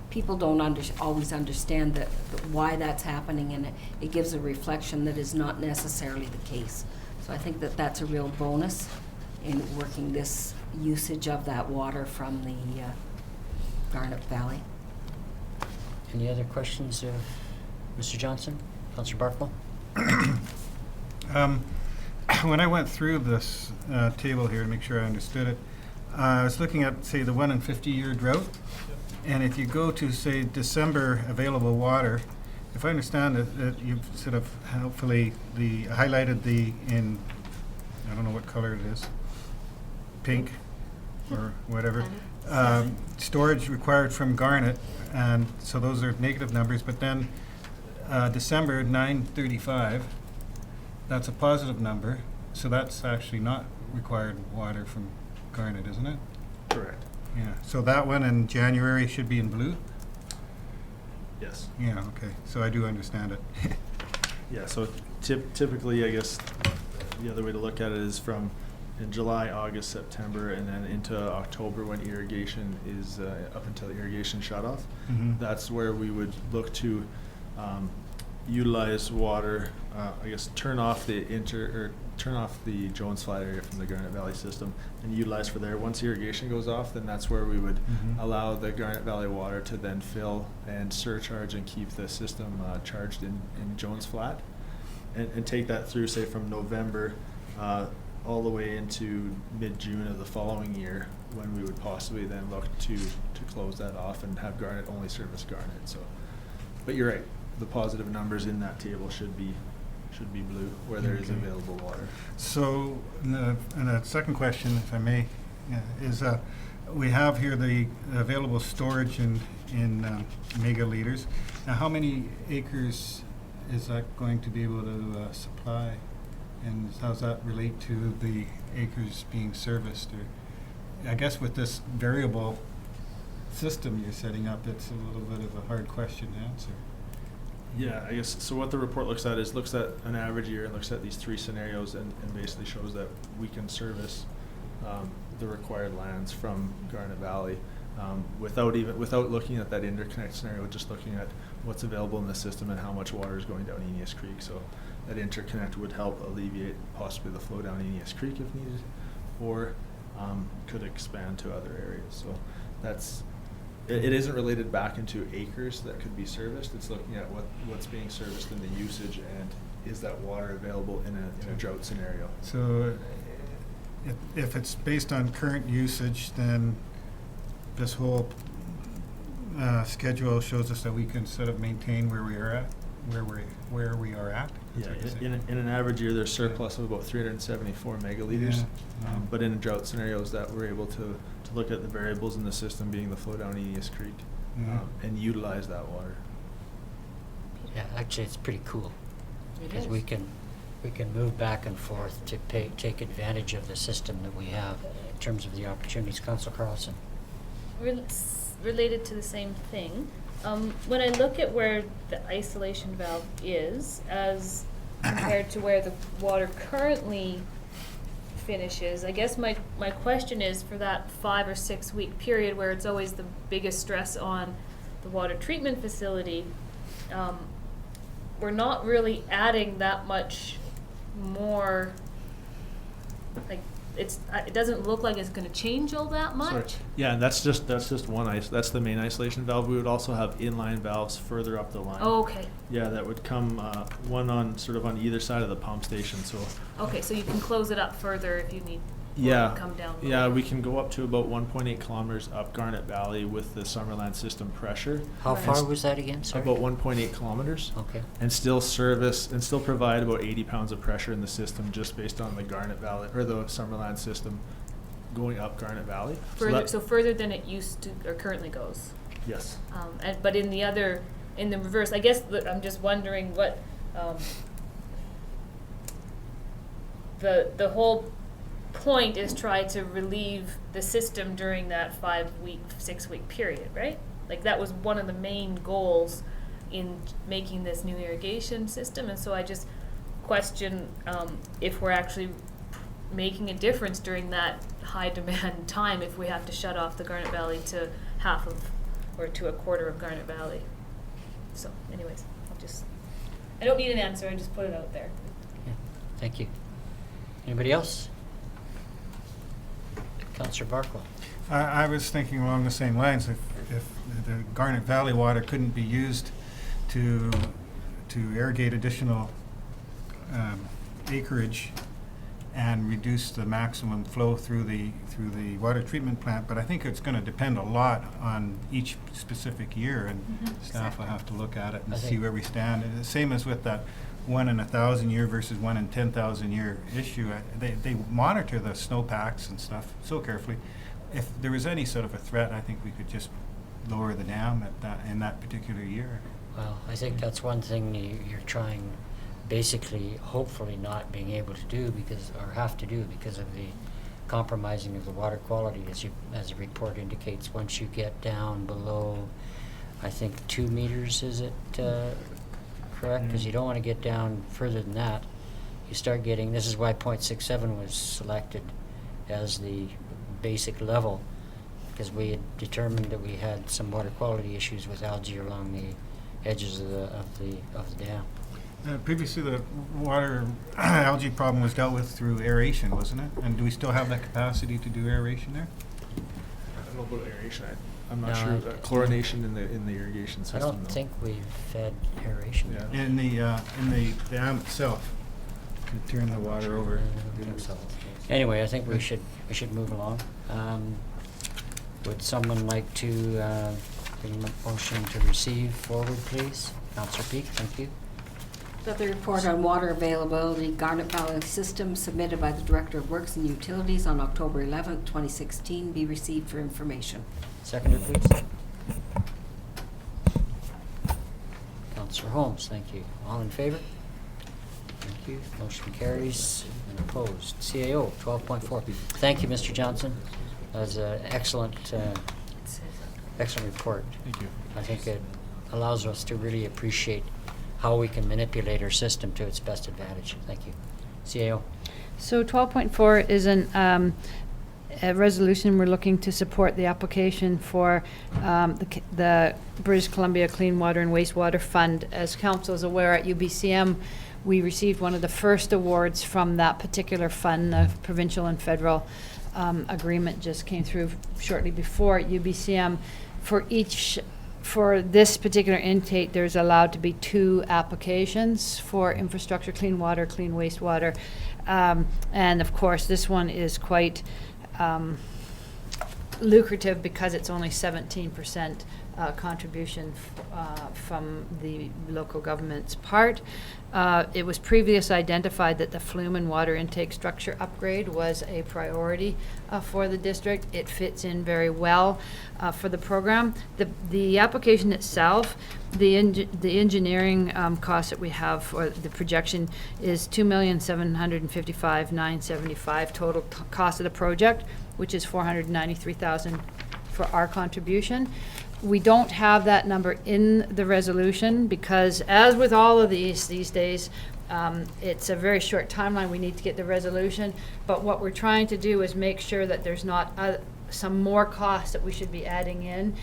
people don't always understand why that's happening, and it gives a reflection that is not necessarily the case. So I think that that's a real bonus in working this usage of that water from the Garnet Valley. Any other questions of Mr. Johnson? Councillor Barkwell? When I went through this table here to make sure I understood it, I was looking at, say, the 1 in 50-year drought. And if you go to, say, December available water, if I understand it, you've sort of helpfully highlighted in, I don't know what color it is, pink or whatever, storage required from Garnet, and so those are negative numbers. But then December 935, that's a positive number, so that's actually not required water from Garnet, isn't it? Correct. Yeah, so that one in January should be in blue? Yes. Yeah, okay, so I do understand it. Yeah, so typically, I guess, the other way to look at it is from in July, August, September, and then into October when irrigation is up until irrigation shutoff. Mhm. That's where we would look to utilize water. I guess turn off the Jones Flat area from the Garnet Valley system and utilize for there. Once irrigation goes off, then that's where we would allow the Garnet Valley water to then fill and surcharge and keep the system charged in Jones Flat, and take that through, say, from November all the way into mid-June of the following year, when we would possibly then look to close that off and have Garnet only service Garnet. So, but you're right, the positive numbers in that table should be blue where there is available water. So, and the second question, if I may, is we have here the available storage in megaliters. Now, how many acres is that going to be able to supply? And how does that relate to the acres being serviced? Or, I guess with this variable system you're setting up, it's a little bit of a hard question to answer. Yeah, I guess, so what the report looks at an average year and looks at these three scenarios and basically shows that we can service the required lands from Garnet Valley without looking at that interconnect scenario, just looking at what's available in the system and how much water is going down Eneas Creek. So that interconnect would help alleviate possibly the flow down Eneas Creek if needed, or could expand to other areas. So it isn't related back into acres that could be serviced. It's looking at what's being serviced in the usage and is that water available in a drought scenario. So if it's based on current usage, then this whole schedule shows us that we can sort of maintain where we are at. That's Yeah, what you're saying. in an average year, there's surplus of about 374 megaliters. Yeah. But in drought scenarios, that we're able to look at the variables in the system, being the flow down Eneas Creek, Yeah. and utilize that water. Yeah, actually, it's pretty cool. It Because is. we can move back and forth to take advantage of the system that we have in terms of the opportunities. Councillor Carlson? Related to the same thing, When I look at where the isolation valve is, as compared to where the water currently finishes, I guess my question is, for that 5 or 6 week period where it's always the biggest stress on the water treatment facility, we're not really adding that much more, like, it doesn't look like it's gonna change all that Sorry. much. Yeah, and that's just one that's the main isolation valve. We would also have inline valves further up the line. Oh, okay. Yeah, that would come, one on, sort of on either side of the pump station, so. Okay, so you can close it up further if you need Yeah, to come down. yeah, we can go up to about 1.8 kilometers up Garnet Valley with the Summerland system pressure. How Right. far was that again, sorry? About 1.8 kilometers. Okay. And still service, and still provide about 80 pounds of pressure in the system just based on the Garnet Valley, or the Summerland system going up Garnet Valley. Further, so further than it used to, or currently goes. Yes. But in the reverse, I guess I'm just wondering what, the whole point is try to relieve the system during that 5-week, 6-week period, right? Like, that was one of the main goals in making this new irrigation system, and so I just question if we're actually making a difference during that high demand time if we have to shut off the Garnet Valley to half of, or to a quarter of Garnet Valley. So anyways, I don't need an answer, I just put it out there. Yeah, thank you. Anybody else? Councillor Barkle. I was thinking along the same lines, if the Garnet Valley water couldn't be used to irrigate additional acreage and reduce the maximum flow through the water treatment plant, but I think it's going to depend a lot on each specific year, and staff will have to look at it and see where we stand. And the same as with that 1 in 1,000 year versus 1 in 10,000 year issue. They monitor the snowpacks and stuff so carefully. If there was any sort of a threat, I think we could just lower the dam in that particular year. Well, I think that's one thing you're trying, basically, hopefully not being able to do because, or have to do because of the compromising of the water quality, as the report indicates. Once you get down below, I think 2 meters, is it correct? Because you don't want to get down further than that. You start getting, this is why 0.67 was selected as the basic level, because we had determined that we had some water quality issues with algae along the edges of the dam. Previously, the water algae problem was dealt with through aeration, wasn't it? And do we still have that capacity to do aeration there? I don't know about aeration. I'm not No, sure. I- Chlorination in the irrigation I system. don't though. think we've fed aeration. Yeah. In the dam itself, to turn the water over. I think so. Anyway, I think we should move along. Would someone like to bring a motion to receive forward, please? Councillor Peak, thank you. That the report on water availability Garnet Valley system submitted by the Director of Works and Utilities on October 11th, 2016 be received for information. Seconder, please. Councillor Holmes, thank you. All in favor? Thank you. Motion carries and opposed. CAO 12.4. Thank you, Mr. Johnson. That was an excellent report. Thank you. I think it allows us to really appreciate how we can manipulate our system to its best advantage. Thank you. CAO. So 12.4 is a resolution. We're looking to support the application for the British Columbia Clean Water and Wastewater Fund. As council is aware, at UBCM, we received one of the first awards from that particular fund. The provincial and federal agreement just came through shortly before at UBCM. For this particular intake, there's allowed to be 2 applications for infrastructure, clean water, clean wastewater. And of course, this one is quite lucrative because it's only 17% contribution from the local government's part. It was previously identified that the Flumen water intake structure upgrade was a priority for the district. It fits in very well for the program. The application itself, the engineering cost that we have, or the projection, is $2,755,975 total cost of the project, which is $493,000 for our contribution. We don't have that number in the resolution because, as with all of these days, it's a very short timeline. We need to get the resolution. But what we're trying to do is make sure that there's not some more costs that we should be adding in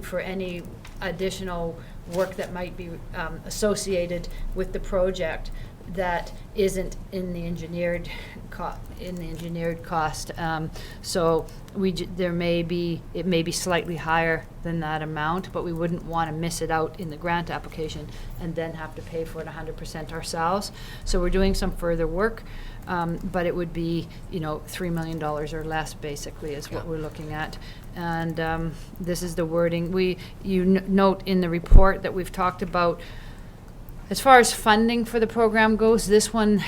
for any additional work that might be associated with the project that isn't in the engineered cost. So it may be slightly higher than that amount, but we wouldn't want to miss it out in the grant application and then have to pay for it 100% ourselves. So we're doing some further work, but it would be, $3 million or less basically is what we're looking at. And this is the wording. You note in the report that we've talked about. As far as funding for the program goes, this one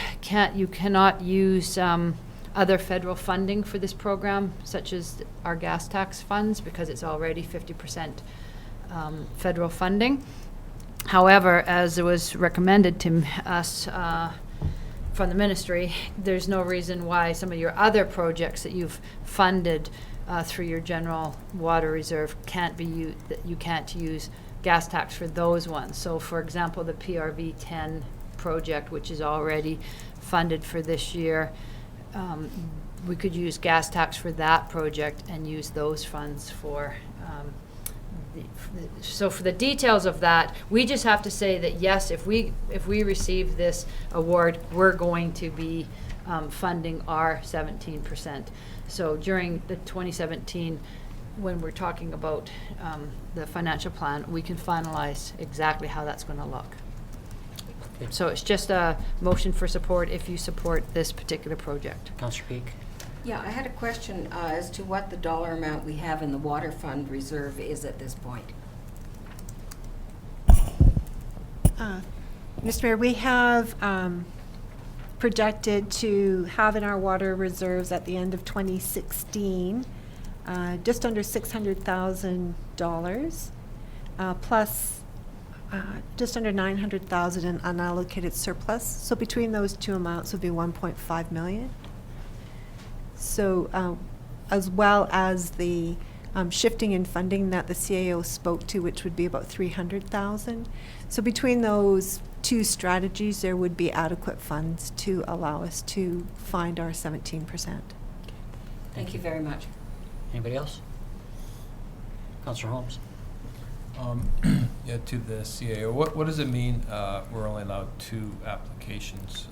you cannot use other federal funding for this program, such as our gas tax funds, because it's already 50% federal funding. However, as it was recommended to us from the ministry, there's no reason why some of your other projects that you've funded through your general water reserve can't be used, that you can't use gas tax for those ones. So for example, the PRV 10 project, which is already funded for this year, we could use gas tax for that project and use those funds for so for the details of that, we just have to say that yes, if we receive this award, we're going to be funding our 17%. So during the 2017, when we're talking about the financial plan, we can finalize exactly how that's going to look. Good. So it's just a motion for support if you support this particular project. Councillor Peak? Yeah, I had a question as to what the dollar amount we have in the water fund reserve is at this point. Mr. Mayor, we have projected to have in our water reserves at the end of 2016 just under $600,000 plus just under $900,000 in unallocated surplus. So between those two amounts would be $1.5 million. So as well as the shifting in funding that the CAO spoke to, which would be about $300,000. So between those two strategies, there would be adequate funds to allow us to find our 17%. Thank you very much. Anybody else? Councillor Holmes? Yeah, to the CAO, what does it mean we're only allowed 2 applications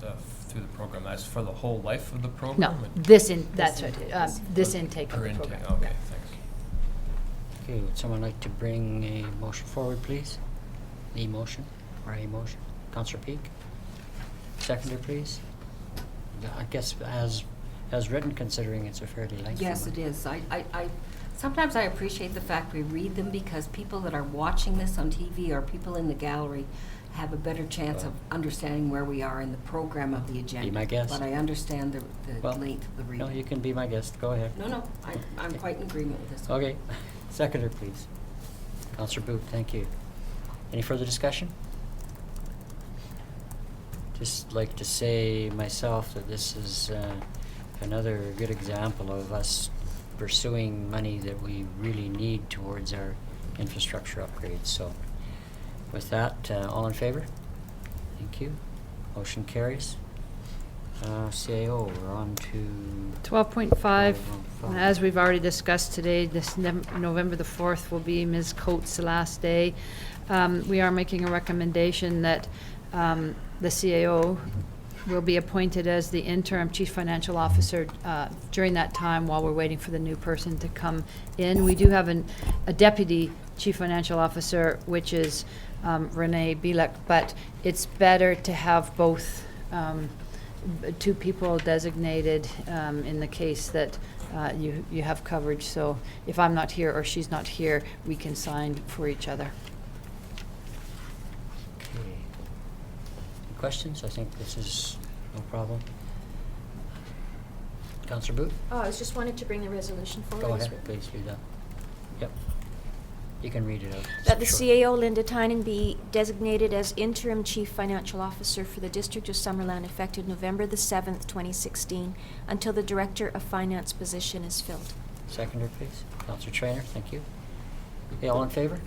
through the program? That's for the whole life of the program? No, This intake of Per the intake, program. okay, Yeah. thanks. Okay, would someone like to bring a motion forward, please? The motion, or a motion? Councillor Peak? Seconder, please? I guess as written, considering it's a fairly lengthy one. Yes, it is. Sometimes I appreciate the fact we read them because people that are watching this on TV or people in the gallery have a better chance of understanding where we are in the program of the agenda. Be my guest. But I understand the Well, length of the reading. No, you can be my guest. Go ahead. No, I'm quite in agreement with this. Okay. Seconder, please. Councillor Booth, thank you. Any further discussion? Just like to say myself that this is another good example of us pursuing money that we really need towards our infrastructure upgrades. So with that, all in favor? Thank you. Motion carries. CAO, we're on to 12.5, 12.5. as we've already discussed today, this November the 4th will be Ms. Coates' last day. We are making a recommendation that the CAO will be appointed as the interim chief financial officer during that time while we're waiting for the new person to come in. We do have a deputy chief financial officer, which is Renee Bielek, but it's better to have both 2 people designated in the case that you have coverage. So if I'm not here or she's not here, we can sign for each other. Okay. Any questions? I think this is no problem. Councillor Booth? Oh, I was just wanted to bring the resolution forward. Go as ahead, written. please do that. Yep. You can read it out. That the Sure. CAO, Linda Tynan, be designated as interim chief financial officer for the District of Summerland effective November the 7th, 2016, until the director of finance position is filled. Seconder, please. Councillor Trainer, thank you. Okay, all in favor?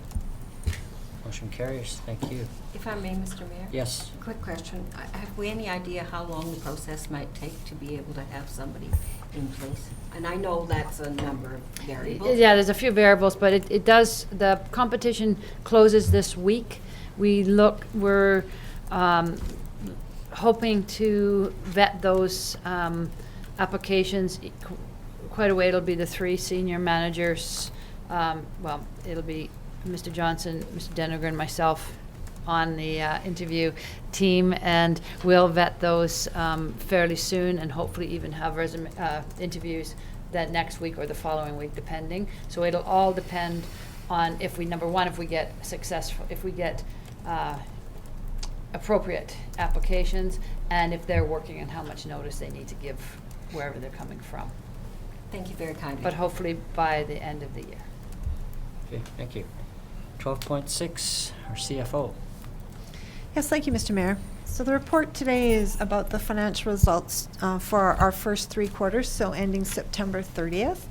Motion carries. Thank you. If I may, Mr. Mayor? Yes. Quick question. Have we any idea how long the process might take to be able to have somebody in place? And I know that's a number of variables. Yeah, there's a few variables, but it does, the competition closes this week. We're hoping to vet those applications quite a way. It'll be the 3 senior managers. Well, it'll be Mr. Johnson, Mr. Denniger, and myself on the interview team, and we'll vet those fairly soon, and hopefully even have interviews that next week or the following week, depending. So it'll all depend on if we, number one, if we get appropriate applications, and if they're working, and how much notice they need to give wherever they're coming from. Thank you very kindly. But hopefully by the end of the year. Okay, thank you. 12.6, our CFO. Yes, thank you, Mr. Mayor. So the report today is about the financial results for our first 3 quarters, so ending September 30th.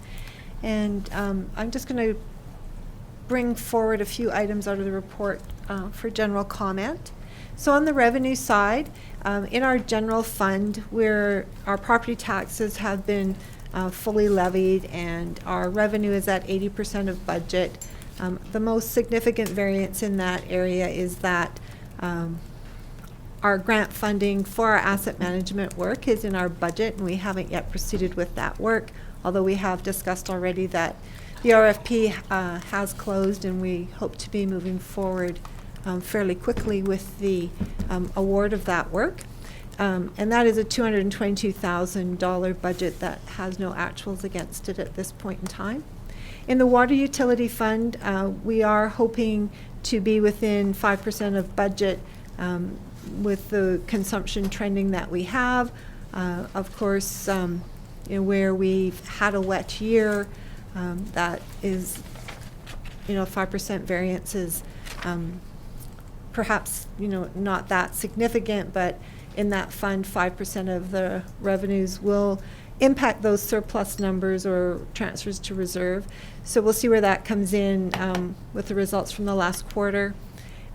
And I'm just going to bring forward a few items out of the report for general comment. So on the revenue side, in our general fund, where our property taxes have been fully levied and our revenue is at 80% of budget, the most significant variance in that area is that our grant funding for our asset management work is in our budget, and we haven't yet proceeded with that work, although we have discussed already that the RFP has closed, and we hope to be moving forward fairly quickly with the award of that work. And that is a $222,000 budget that has no actuals against it at this point in time. In the water utility fund, we are hoping to be within 5% of budget with the consumption trending that we have. Of course, where we've had a wet year, that is, 5% variance is perhaps, not that significant, but in that fund, 5% of the revenues will impact those surplus numbers or transfers to reserve. So we'll see where that comes in with the results from the last quarter.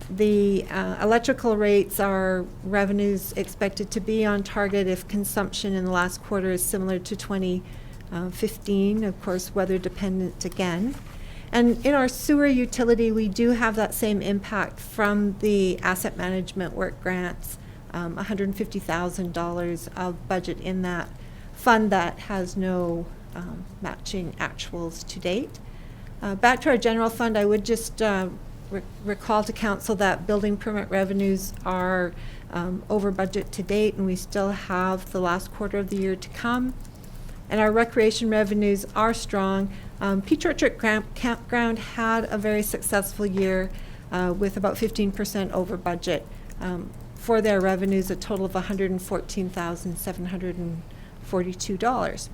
The electrical rates are revenues expected to be on target if consumption in the last quarter is similar to 2015, of course, weather dependent again. And in our sewer utility, we do have that same impact from the asset management work grants, $150,000 of budget in that fund that has no matching actuals to date. Back to our general fund, I would just recall to council that building permit revenues are over budget to date, and we still have the last quarter of the year to come. And our recreation revenues are strong. Peach Orchard Campground had a very successful year with about 15% over budget. For their revenues, a total of $114,742.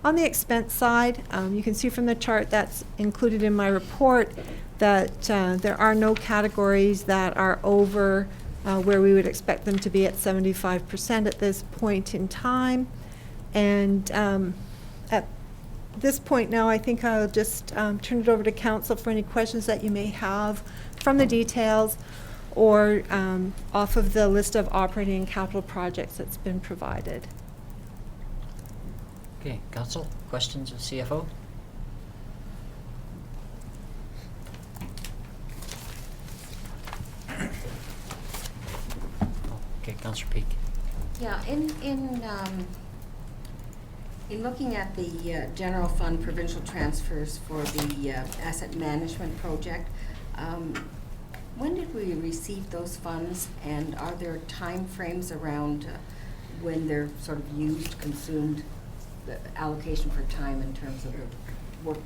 On the expense side, you can see from the chart that's included in my report that there are no categories that are over where we would expect them to be at 75% at this point in time. And at this point now, I think I'll just turn it over to council for any questions that you may have from the details or off of the list of operating and capital projects that's been provided. Okay, council, questions of CFO? Okay, Councillor Peak. Yeah, in looking at the general fund provincial transfers for the asset management project, when did we receive those funds, and are there timeframes around when they're sort of used, consumed, the allocation for time in terms of the work?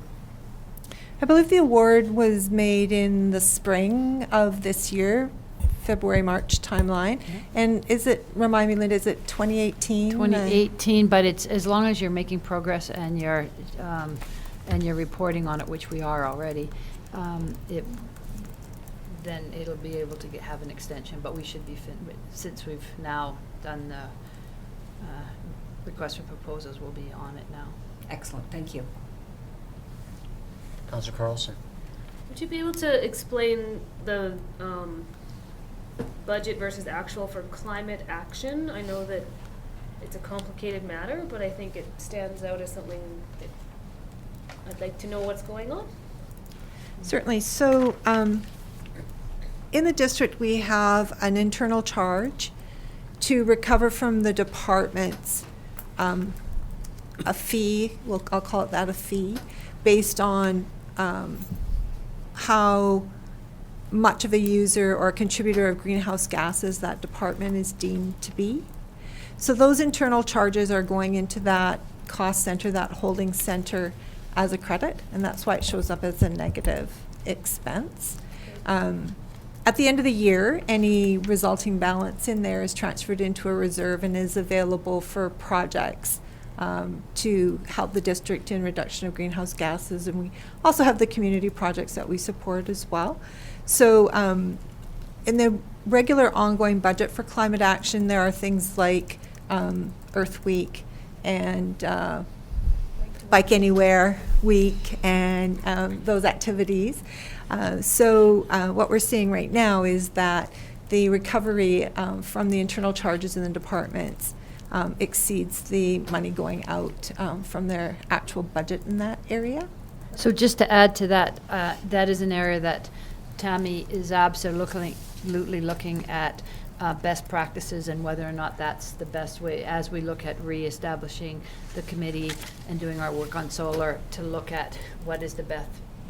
I believe the award was made in the spring of this year, February, March timeline. Mm-hmm. And is it, remind me, Linda, is it 2018? 2018, but it's as long as you're making progress and you're reporting on it, which we are already, then it'll be able to have an extension. But we should be, since we've now done the request for proposals, we'll be on it now. Excellent, thank you. Councillor Carlson. Would you be able to explain the budget versus actual for climate action? I know that it's a complicated matter, but I think it stands out as something that I'd like to know what's going on. Certainly. So in the district, we have an internal charge to recover from the departments a fee, I'll call it that, a fee, based on how much of a user or a contributor of greenhouse gases that department is deemed to be. So those internal charges are going into that cost center, that holding center, as a credit, and that's why it shows up as a negative expense. At the end of the year, any resulting balance in there is transferred into a reserve and is available for projects to help the district in reduction of greenhouse gases. And we also have the community projects that we support as well. So in the regular ongoing budget for climate action, there are things like Earth Week and Bike Anywhere Week and those activities. So what we're seeing right now is that the recovery from the internal charges in the departments exceeds the money going out from their actual budget in that area. So just to add to that, that is an area that Tammy is absolutely looking at best practices and whether or not that's the best way as we look at reestablishing the committee and doing our work on solar to look at what is the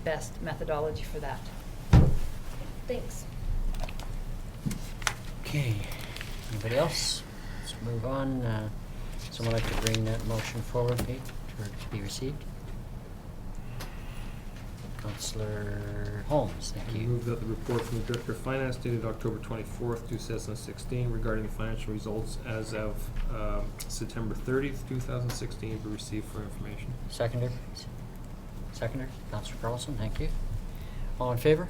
best methodology for that. Thanks. Okay, anybody else? Let's move on. Someone like to bring that motion forward, Pete, to be received? Councillor Holmes, thank I you. move that the report from the Director of Finance dated October 24th, 2016 regarding the financial results as of September 30th, 2016 be received for information. Seconder, please. Seconder, Councillor Carlson, thank you. All in favor?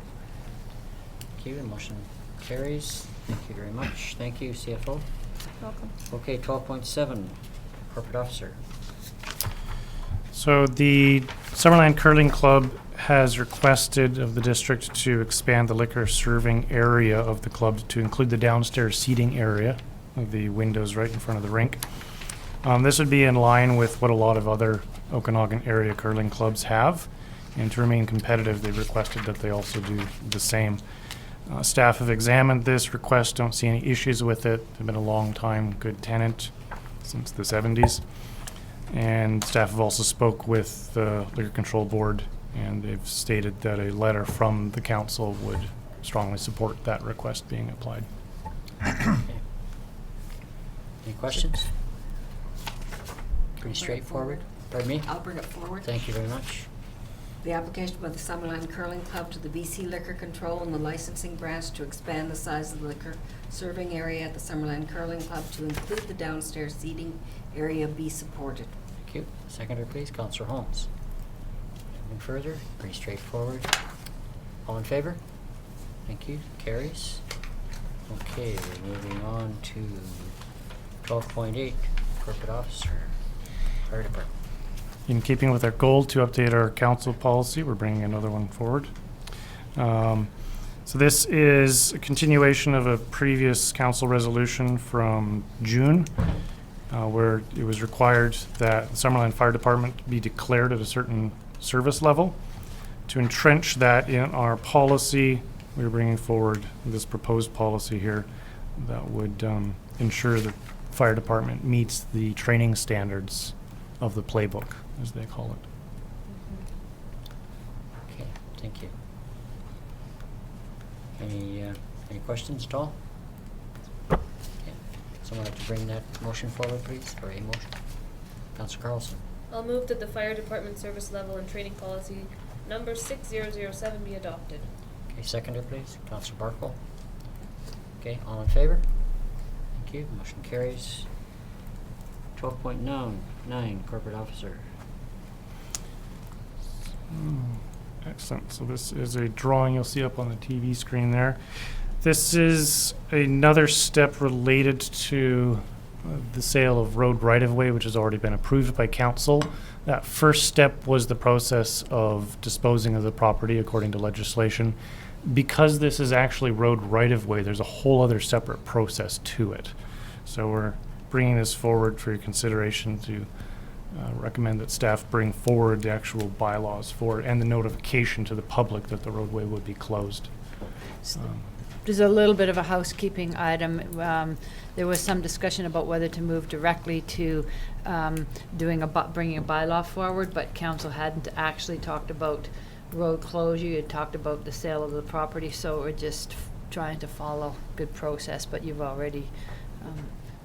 Thank you, the motion carries. Thank you very much. Thank you, CFO. Welcome. Okay, 12.7, Corporate Officer. So the Summerland Curling Club has requested of the district to expand the liquor serving area of the club to include the downstairs seating area of the windows right in front of the rink. This would be in line with what a lot of other Okanagan area curling clubs have. And to remain competitive, they've requested that they also do the same. Staff have examined this request, don't see any issues with it. They've been a long time good tenant since the 70s. And staff have also spoke with the Liquor Control Board, and they've stated that a letter from the council would strongly support that request being applied. Okay. Any questions? Pretty straightforward. Pardon me? I'll bring it forward. Thank you very much. The application by the Summerland Curling Club to the BC Liquor Control and the licensing branch to expand the size of the liquor serving area at the Summerland Curling Club to include the downstairs seating area be supported. Thank you. Seconder, please. Councillor Holmes. Anything further? Pretty straightforward. All in favor? Thank you. Carries. Okay, we're moving on to 12.8, Corporate Officer, Fire Department. In keeping with our goal to update our council policy, we're bringing another one forward. So this is a continuation of a previous council resolution from June, where it was required that the Summerland Fire Department be declared at a certain service level. To entrench that in our policy, we're bringing forward this proposed policy here that would ensure that the fire department meets the training standards of the playbook, as they call it. Okay, thank you. Any questions at all? Okay. Someone like to bring that motion forward, please, or a motion? Councillor Carlson. I'll move that the fire department service level and training policy number 6007 be adopted. Okay, seconder, please. Councillor Barkle. Okay, all in favor? Thank you. Motion carries. 12.9, Corporate Officer. Excellent. So this is a drawing you'll see up on the TV screen there. This is another step related to the sale of road right-of-way, which has already been approved by council. That first step was the process of disposing of the property according to legislation. Because this is actually road right-of-way, there's a whole other separate process to it. So we're bringing this forward for your consideration to recommend that staff bring forward the actual bylaws for it and the notification to the public that the roadway would be closed. There's a little bit of a housekeeping item. There was some discussion about whether to move directly to bringing a bylaw forward, but council hadn't actually talked about road closure. You had talked about the sale of the property, so we're just trying to follow good process, but you've already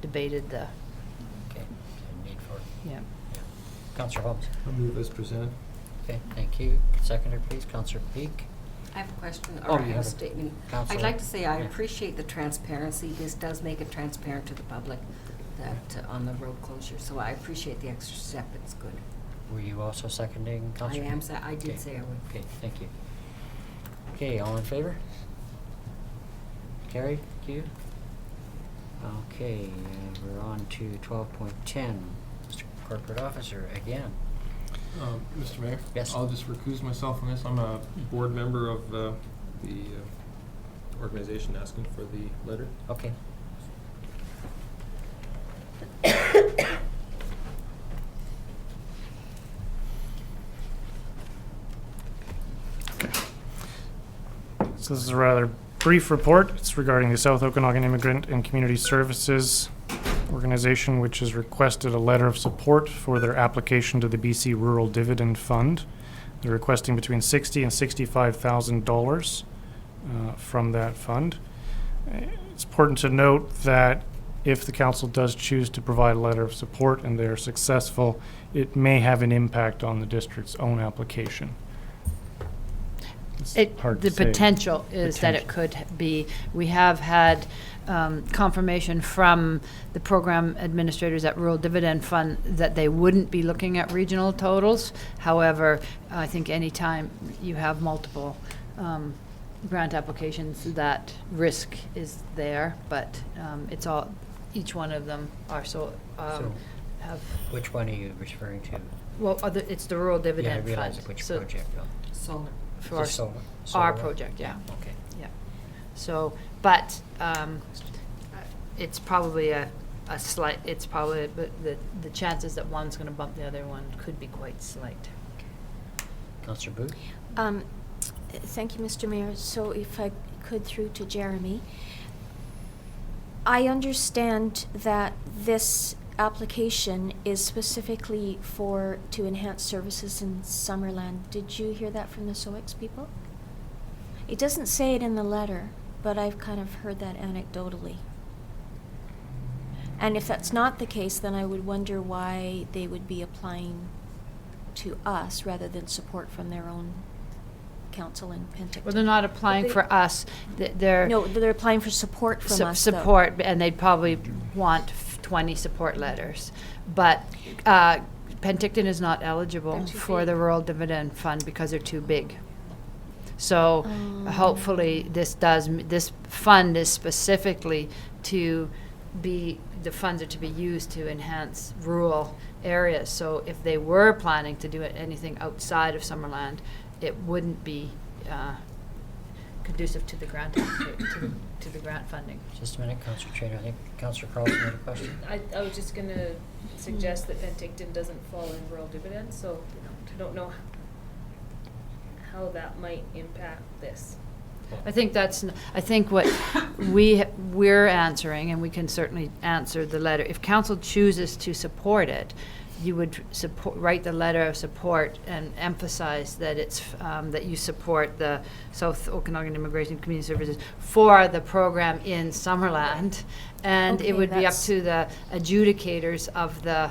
debated the, Okay, need for it. yeah. Councillor Holmes. I'll move as presented. Okay, thank you. Seconder, please. Councillor Peak. I have a question Oh, or I you have a have a- statement. Councillor. I'd like to say I Yeah. appreciate the transparency. This does make it transparent to the public that on the road closure. So I appreciate the extra step. It's good. Were you also seconding, I Councillor? am, I did Okay. say I would. Okay, thank you. Okay, all in favor? Carried, thank you. Okay, we're on to 12.10. Mr. Corporate Officer again. Mr. Mayor? Yes. I'll just recuse myself from this. I'm a board member of the organization asking for the letter. Okay. So this is a rather brief report. It's regarding the South Okanagan Immigrant and Community Services Organization, which has requested a letter of support for their application to the BC Rural Dividend Fund. They're requesting between $60,000 and $65,000 from that fund. It's important to note that if the council does choose to provide a letter of support and they're successful, it may have an impact on the district's own application. It's hard to The say. potential is that it could be. We have had confirmation from the program administrators at Rural Dividend Fund that they wouldn't be looking at regional totals. However, I think anytime you have multiple grant applications, that risk is there, but it's all, each one of them are So- have, Which one are you referring to? well, it's the Rural Yeah, I Dividend Fund. realize which So project, though. Solar. For Just solar- our solar one? project, yeah. Okay. Yeah. So, but it's probably a slight, it's probably, but the chances that one's going to bump the other one could be quite slight. Councillor Booth? Thank you, Mr. Mayor. So if I could through to Jeremy. I understand that this application is specifically to enhance services in Summerland. Did you hear that from the SOEX people? It doesn't say it in the letter, but I've kind of heard that anecdotally. And if that's not the case, then I would wonder why they would be applying to us rather than support from their own council in Penticton. Well, they're not applying for us. They're No, they're applying for support from us, though. support, and they'd probably want 20 support letters. But Penticton is not eligible They're too for big. the Rural Dividend Fund because they're too big. So hopefully this fund is specifically to be, the funds are to be used to enhance rural areas. So if they were planning to do anything outside of Summerland, it wouldn't be conducive to the grant, to the grant funding. Just a minute, Councillor Trainer. I think Councillor Carlson had a question. I was just gonna suggest that Penticton doesn't fall in rural dividends, so I don't know how that might impact this. I think I think what we're answering, and we can certainly answer the letter, if council chooses to support it, you would write the letter of support and emphasize that it's, that you support the South Okanagan Immigration Community Services for the program in Summerland. And Okay, it would be up that's- to the adjudicators of the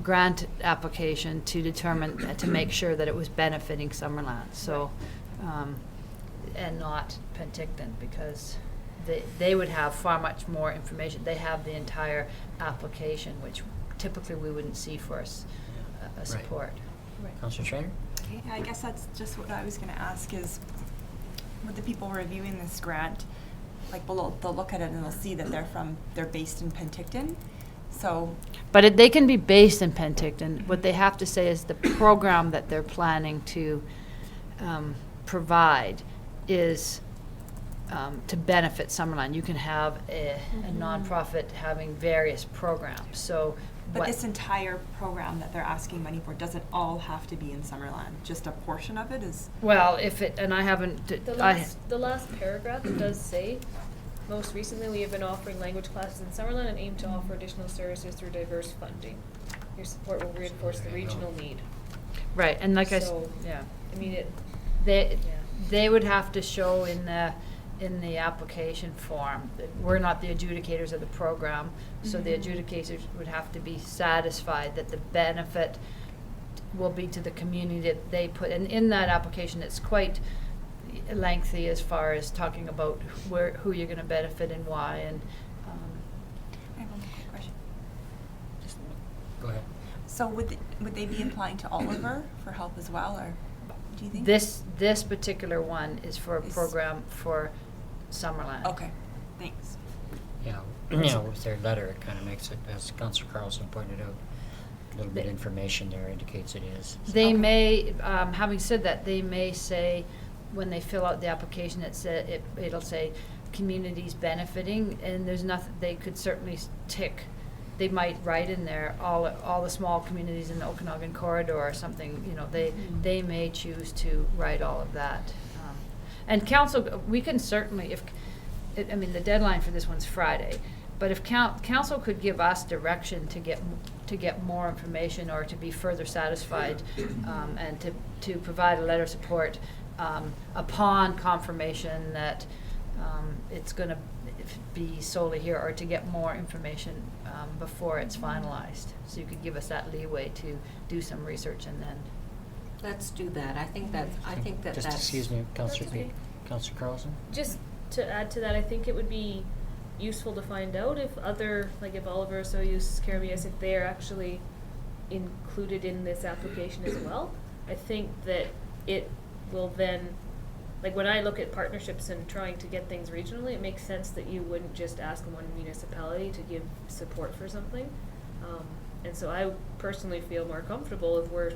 grant application to determine, to make sure that it was benefiting Summerland. So, and not Penticton, because they would have far much more information. They have the entire application, which typically we wouldn't see for a support. Councillor Trainer? Okay, I guess that's just what I was going to ask is, with the people reviewing this grant, like below, they'll look at it and they'll see that they're based in Penticton. So, But they can be based in Penticton. What they have to say is the program that they're planning to provide is to benefit Summerland. You can have a nonprofit having various programs. So, but what- this entire program that they're asking money for doesn't all have to be in Summerland. Just a portion of it is. well, if it, and I haven't, The last paragraph does say, most recently, we have been offering language classes in Summerland and aim to offer additional services through diverse funding. Your support will reinforce the regional need. right, and like So, yeah. I mean, They, yeah. they would have to show in the application form that we're not the adjudicators of the program, so the adjudicators would have to be satisfied that the benefit will be to the community that they put, and in that application, it's quite lengthy as far as talking about who you're gonna benefit and why, and, I have one quick question. Go ahead. So would they be applying to Oliver for help as well, or do you think? this particular one is for a Is- program for Summerland. Okay, thanks. Yeah, with their letter, it kind of makes it, as Councillor Carlson pointed out, a little bit of information there indicates it is. They Okay. may, having said that, they may say, when they fill out the application, it'll say communities benefiting, and there's nothing, they could certainly tick, they might write in there, all the small communities in the Okanagan corridor or something, they may choose to write all of that. And council, we can certainly, the deadline for this one's Friday, but if council could give us direction to get more information or to be further satisfied, and to provide a letter of support, upon confirmation that, it's gonna be solely here, or to get more information, before it's finalized. So you could give us that leeway to do some research and then. Let's do that. I think that's. Just excuse me, Councillor okay. Councillor Carlson? Just to add to that, I think it would be useful to find out if other, like if Oliver, Soyuz, Caribbean, if they're actually included in this application as well. I think that it will then, like when I look at partnerships and trying to get things regionally, it makes sense that you wouldn't just ask one municipality to give support for something. And so I personally feel more comfortable if we're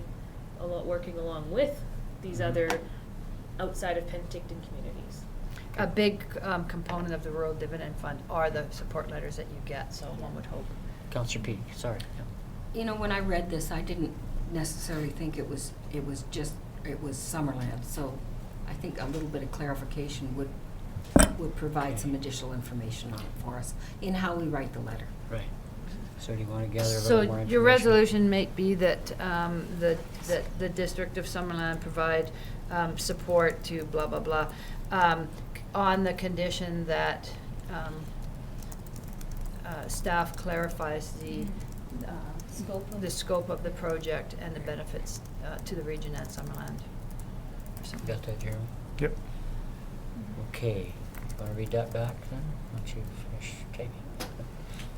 working along with these other outside of Penticton communities. A big component of the rural dividend fund are the support letters that you get, so one would hope. Councillor Peak, sorry. When I read this, I didn't necessarily think it was Summerland, so I think a little bit of clarification would provide some additional information on it for us in how we write the letter. Right. So do you want to gather a little So more information? your resolution may be that, that the District of Summerland provide support to blah, blah, blah, on the condition that staff clarifies the scope of the project and the benefits to the region and Summerland. Got that, Jeremy? Yep. Okay. Want to read that back then, once you finish taking?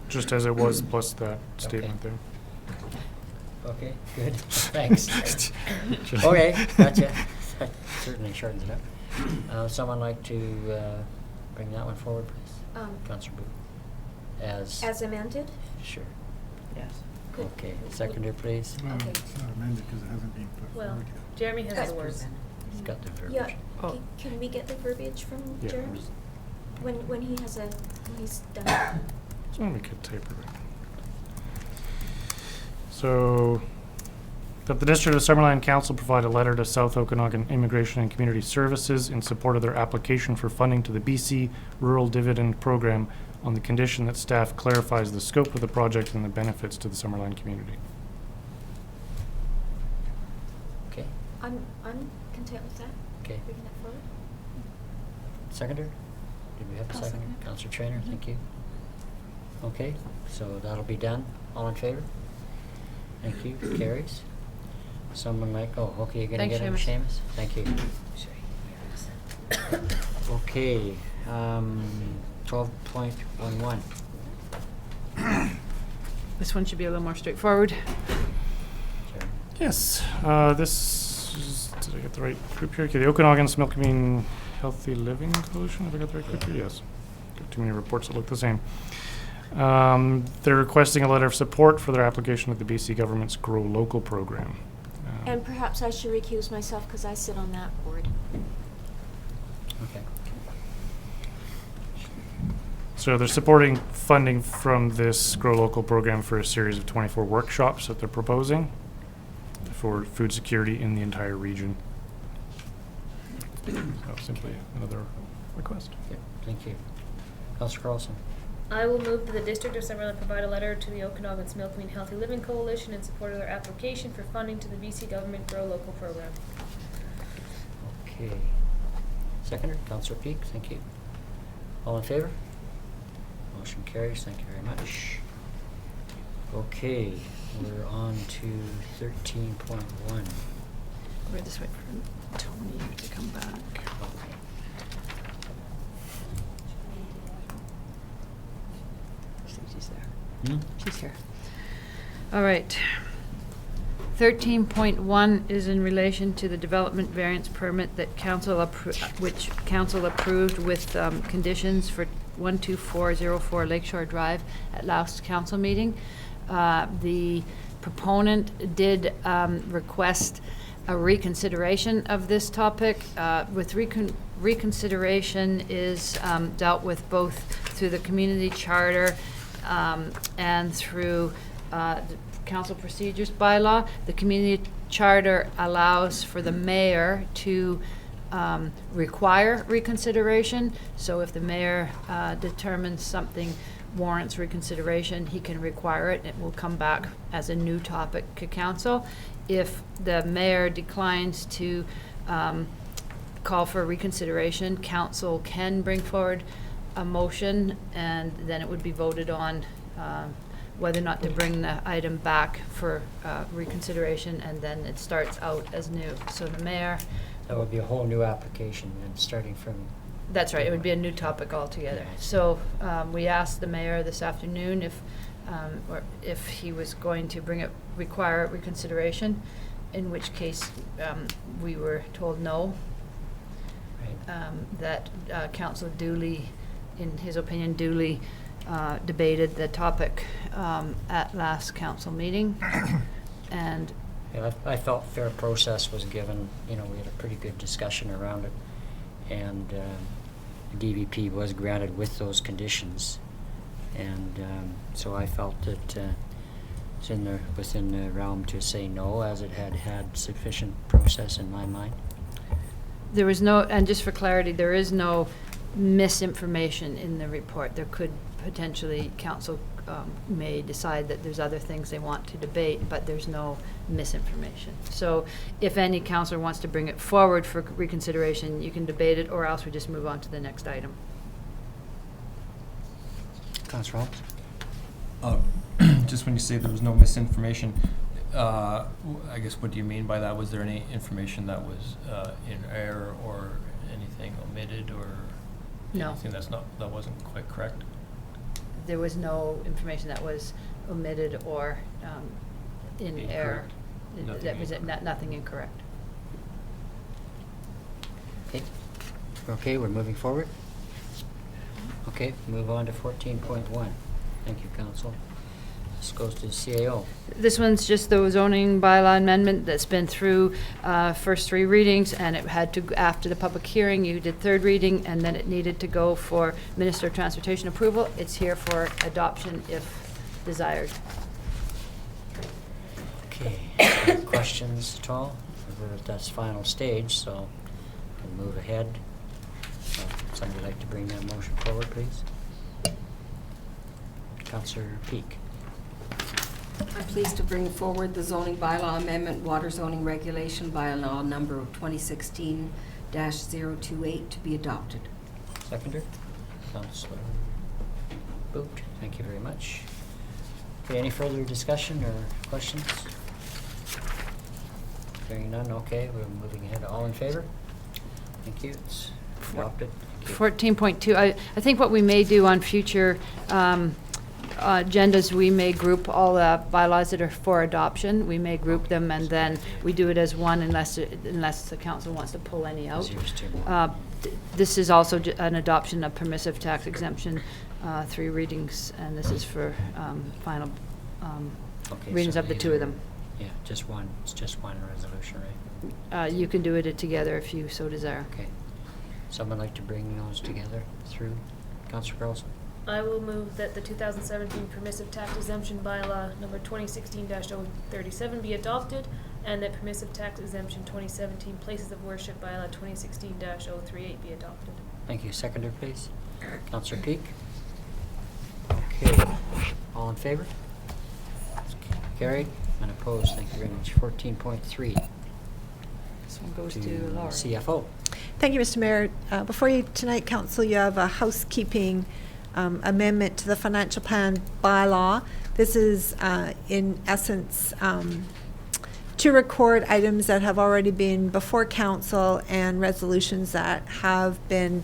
Just as it was, plus that statement there. Okay, good. Thanks. Okay, gotcha. That certainly shortens it up. Someone like to bring that one forward, please? Councillor Booth. As amended? Sure. Yes. Okay, seconder, please. Okay. It's not amended because it hasn't been put Well, forward yet. Jeremy has As the words. presented. He's got the verbiage. Yeah, Oh. can we get the verbiage from Yeah. Jeremy? When he's done. So let me get taper. So, that the District of Summerland Council provide a letter to South Okanagan Immigration and Community Services in support of their application for funding to the BC Rural Dividend Program on the condition that staff clarifies the scope of the project and the benefits to the Summerland community. Okay, I'm content with that. okay. Bringing that forward. Seconder? Did we have a I'll seconder? second it. Councillor Trainer, thank you. Okay, so that'll be done. All in favor? Thank you. Carries. Someone like, okay, you're gonna Thanks, get him, Seamus. Seamus? Thank you. Okay, 12.11. This one should be a little more straightforward. Sorry. Yes, this is, did I get the right group here? Okay, the Okanagan Similkameen Healthy Living Coalition, have I got the right group here? Yes. Got too many reports that look the same. They're requesting a letter of support for their application with the BC government's Grow Local program. And perhaps I should recuse myself because I sit on that board. Okay. So they're supporting funding from this Grow Local program for a series of 24 workshops that they're proposing for food security in the entire region. So simply another request. Yeah, thank you. Councillor Carlson. I will move that the District of Summerland provide a letter to the Okanagan Milkmeat Healthy Living Coalition in support of their application for funding to the BC Government Grow Local program. Okay. Seconder, Councillor Peak, thank you. All in favor? Motion carries, thank you very much. Okay, we're on to 13.1. We're just waiting for Tony to come back. I think she's there. She's here. All right. 13.1 is in relation to the development variance permit that which council approved with conditions for 12404 Lakeshore Drive at last council meeting. The proponent did request a reconsideration of this topic. With reconsideration is dealt with both through the community charter and through the council procedures bylaw. The community charter allows for the mayor to require reconsideration. So if the mayor determines something warrants reconsideration, he can require it. It will come back as a new topic to council. If the mayor declines to call for reconsideration, council can bring forward a motion, and then it would be voted on whether or not to bring the item back for reconsideration, and then it starts out as new. So the mayor... That would be a whole new application and starting from... That's right, it would be a new topic altogether. So we asked the mayor this afternoon if he was going to require reconsideration, in which case we were told no. Right. That council duly, in his opinion, duly debated the topic at last council meeting. And Yeah, I felt fair process was given. You know, we had a pretty good discussion around it, and DVP was granted with those conditions, and so I felt that it's within the realm to say no, as it had sufficient process in my mind. there was no, and just for clarity, there is no misinformation in the report. There could potentially, council may decide that there's other things they want to debate, but there's no misinformation. So if any councillor wants to bring it forward for reconsideration, you can debate it, or else we just move on to the next item. Councillor Holmes? Just when you say there was no misinformation, I guess what do you mean by that? Was there any information that was in error or anything omitted or No. anything that wasn't quite correct? There was no information that was omitted or in error. Incorrect. That was nothing incorrect. Okay. Okay, we're moving forward. Okay, move on to 14.1. Thank you, Council. This goes to the CAO. This one's just the zoning bylaw amendment that's been through first three readings, and it had to, after the public hearing, you did third reading, and then it needed to go for Minister of Transportation approval. It's here for adoption if desired. Okay, any questions at all? We're at that final stage, so we can move ahead. Somebody like to bring that motion forward, please? Councillor Peak. I'm pleased to bring forward the zoning bylaw amendment, water zoning regulation bylaw number 2016-028 to be adopted. Seconder? Councillor Boot, thank you very much. Okay, any further discussion or questions? Hearing none, okay, we're moving ahead. All in favor? Thank you, it's adopted. Thank you. 14.2, I think what we may do on future agendas, we may group all the bylaws that are for adoption. We may group them, and then we do it as one unless the council wants to pull any out. Yours too. This is also an adoption of permissive tax exemption 3 readings, and this is for final Okay, readings so of the 2 of either- them. Yeah, just one, it's just one resolution, right? You can do it together if you so desire. Okay. Someone like to bring those together through? Councillor Carlson? I will move that the 2017 permissive tax exemption bylaw number 2016-037 be adopted, and that permissive tax exemption 2017 places of worship bylaw 2016-038 be adopted. Thank you. Seconder, please. Councillor Peak? Okay. All in favor? Carried and opposed. Thank you very much. 14.3 This one goes to to Laura. CFO. Thank you, Mr. Mayor. Before you tonight, Council, you have a housekeeping amendment to the financial plan bylaw. This is, in essence, to record items that have already been before Council and resolutions that have been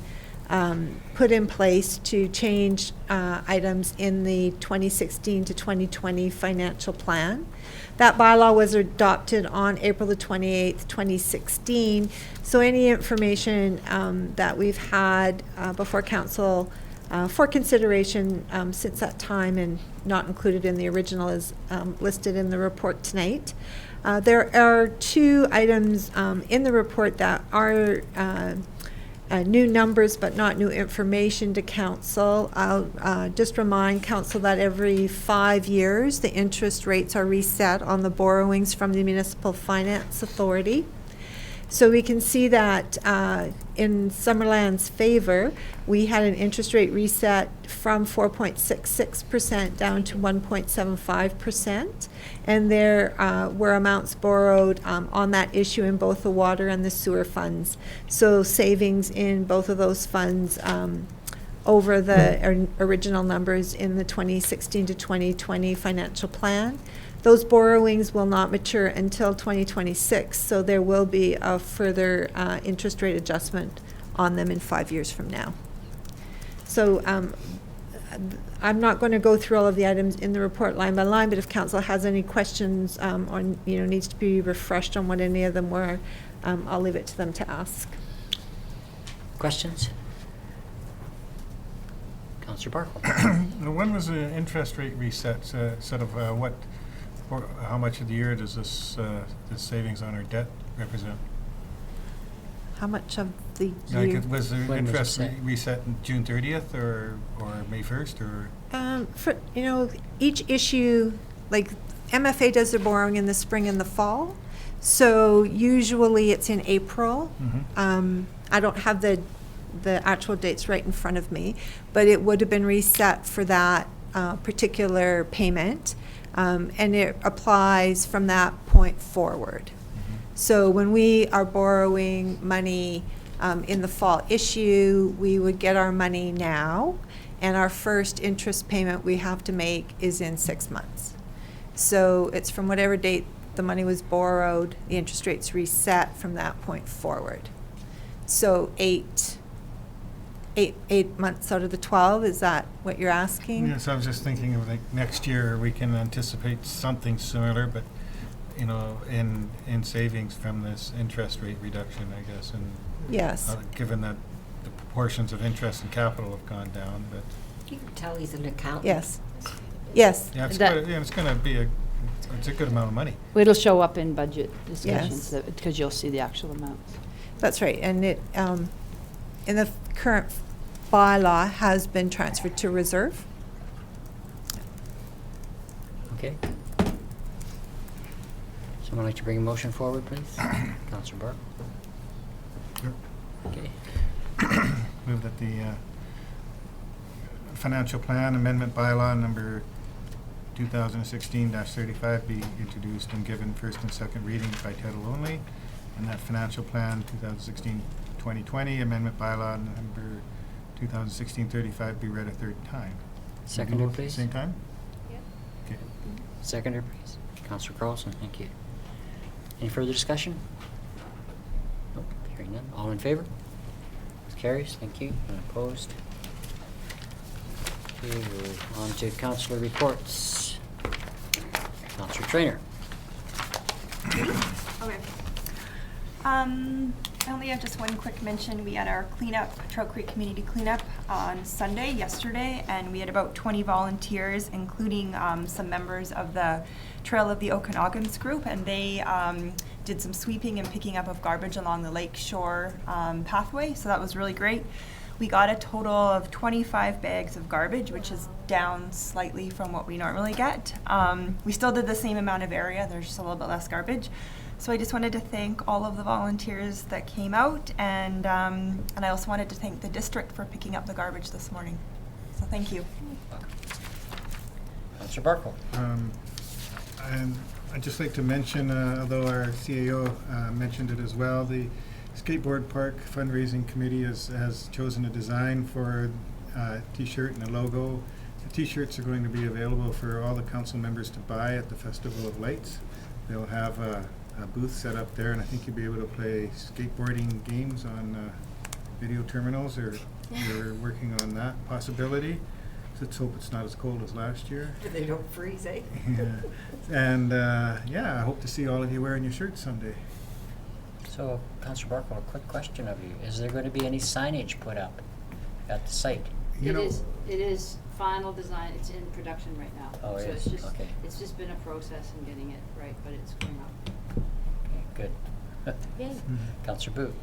put in place to change items in the 2016 to 2020 financial plan. That bylaw was adopted on April the 28th, 2016. So any information that we've had before Council for consideration since that time and not included in the original is listed in the report tonight. There are 2 items in the report that are new numbers but not new information to Council. I'll just remind Council that every 5 years the interest rates are reset on the borrowings from the Municipal Finance Authority. So we can see that in Summerland's favor, we had an interest rate reset from 4.66% down to 1.75%. And there were amounts borrowed on that issue in both the water and the sewer funds. So savings in both of those funds over the original numbers in the 2016 to 2020 financial plan. Those borrowings will not mature until 2026, so there will be a further interest rate adjustment on them in 5 years from now. So I'm not going to go through all of the items in the report line by line, but if Council has any questions or needs to be refreshed on what any of them were, I'll leave it to them to ask. Questions? Councillor Barkle? When was the interest rate reset? Sort of what, or how much of the year does this savings on our debt represent? How much of the Like, year? was the When was it interest set? reset in June 30th or May 1st or? For, each issue, like MFA does their borrowing in the spring and the fall. So usually it's in April. I don't have the actual dates right in front of me, but it would have been reset for that particular payment. And it applies from that point forward. So when we are borrowing money in the fall issue, we would get our money now, and our first interest payment we have to make is in 6 months. So it's from whatever date the money was borrowed, the interest rate's reset from that point forward. So eight months out of the 12, is that what you're asking? Yes, I was just thinking of like next year we can anticipate something similar, but in savings from this interest rate reduction, I guess, and Yes. given that the proportions of interest and capital have gone down, but You can tell he's an accountant. Yes. Yes. yeah, it's That- it's going to be it's a good amount of money. It'll show up in budget discussions, because you'll see the actual amounts. That's right, and it, in the current bylaw, has been transferred to reserve. Okay. Someone like to bring a motion forward, please? Councillor Bark? Sure. Okay. Move that the financial plan amendment bylaw number 2016-35 be introduced and given first and second reading by title only, and that financial plan 2016-2020 amendment bylaw number 2016-35 be read a third time. Seconder, Both at the please. Same time? Yep. Okay. Seconder, please. Councillor Carlson, thank you. Any further discussion? Nope, hearing none. All in favor? Carries, thank you. And opposed? Okay, we're on to councillor reports. Councillor Trainer. Okay. I only have just one quick mention. We had our cleanup, Trout Creek Community Cleanup on Sunday, yesterday, and we had about 20 volunteers, including some members of the Trail of the Okanogans group, and they did some sweeping and picking up of garbage along the lake shore pathway, so that was really great. We got a total of 25 bags of garbage, which is down slightly from what we normally get. We still did the same amount of area, there's just a little bit less garbage. So I just wanted to thank all of the volunteers that came out, and I also wanted to thank the district for picking up the garbage this morning. So thank you. Councillor Barkle. And I'd just like to mention, although our CAO mentioned it as well, the Skateboard Park Fundraising Committee has chosen a design for a T-shirt and a logo. The T-shirts are going to be available for all the council members to buy at the Festival of Lights. They'll have a booth set up there, and I think you'll be able to play skateboarding games on video terminals, or we're working on that possibility. So let's hope it's not as cold as last year. They don't freeze, eh? Yeah. And yeah, I hope to see all of you wearing your shirts someday. So, Councillor Barkle, a quick question of you. Is there going to be any signage put up at the site? You know, It is final design, it's in production right now. Oh, it So is? Okay. it's just been a process in getting it right, but it's going up. Okay, good. Yay. Councillor Booth.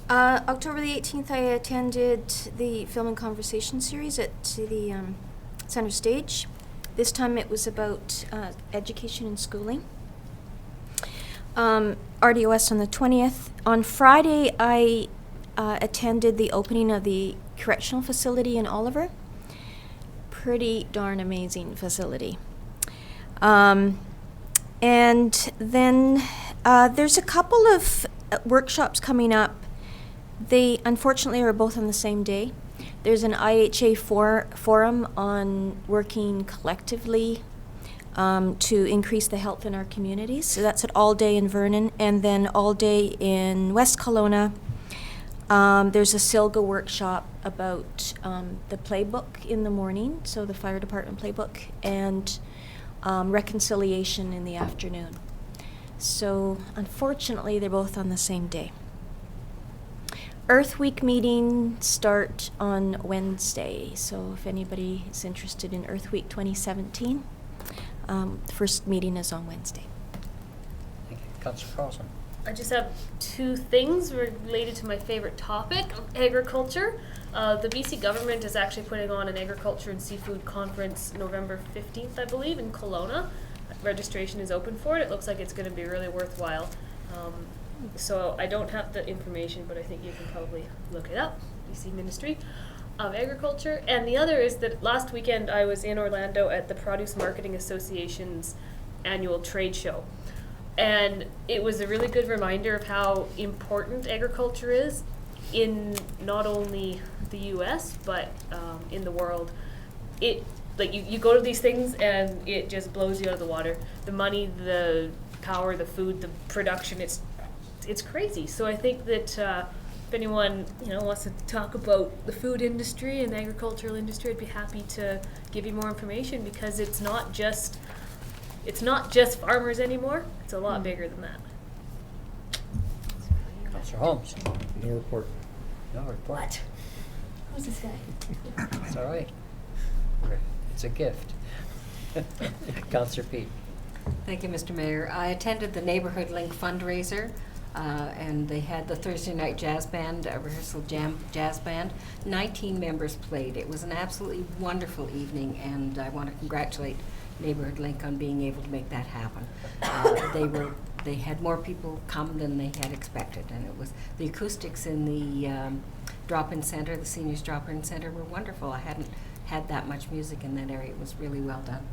October the 18th, I attended the Film and Conversation series at the Center Stage. This time it was about education and schooling. RDOS on the 20th. On Friday, I attended the opening of the correctional facility in Oliver. Pretty darn amazing facility. And then there's a couple of workshops coming up. They unfortunately are both on the same day. There's an IHA forum on working collectively to increase the health in our communities. So that's at all day in Vernon, and then all day in West Kelowna. There's a SILGA workshop about the playbook in the morning, so the fire department playbook, and reconciliation in the afternoon. So unfortunately, they're both on the same day. Earth Week meetings start on Wednesday, so if anybody is interested in Earth Week 2017, the first meeting is on Wednesday. Thank you. Councillor Carlson. I just have two things related to my favorite topic, agriculture. The BC government is actually putting on an agriculture and seafood conference November 15th, I believe, in Kelowna. Registration is open for it. It looks like it's going to be really worthwhile. So I don't have the information, but I think you can probably look it up, BC Ministry of Agriculture. And the other is that last weekend I was in Orlando at the Produce Marketing Association's annual trade show. And it was a really good reminder of how important agriculture is in not only the US, but in the world. You go to these things and it just blows you out of the water. The money, the power, the food, the production, it's crazy. So I think that if anyone wants to talk about the food industry and the agricultural industry, I'd be happy to give you more information, because it's not just farmers anymore. It's a lot bigger than that. Councillor Holmes. No report. No report. What? Who's this guy? It's all right. It's a gift. Councillor Pete. Thank you, Mr. Mayor. I attended the Neighborhood Link fundraiser, and they had the Thursday night jazz band, rehearsal jazz band. 19 members played. It was an absolutely wonderful evening, and I want to congratulate Neighborhood Link on being able to make that happen. They had more people come than they had expected, and it was the acoustics in the drop-in center, the seniors drop-in center, were wonderful. I hadn't had that much music in that area. It was really well done.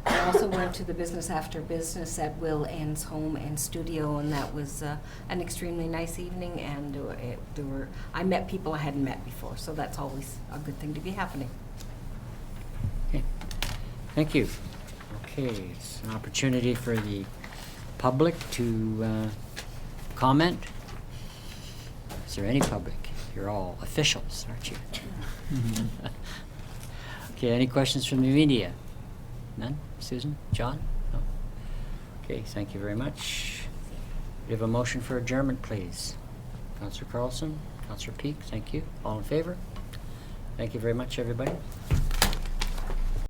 I also went to the Business After Business at Will Ann's home and studio, and that was an extremely nice evening, and I met people I hadn't met before, so that's always a good thing to be happening. Okay. Thank you. Okay, it's an opportunity for the public to comment. Is there any public? You're all officials, aren't you? Okay, any questions from the media? None? Susan? John? No? Okay, thank you very much. We have a motion for adjournment, please. Counselor Carlson, Counselor Peak, thank you. All in favor? Thank you very much, everybody.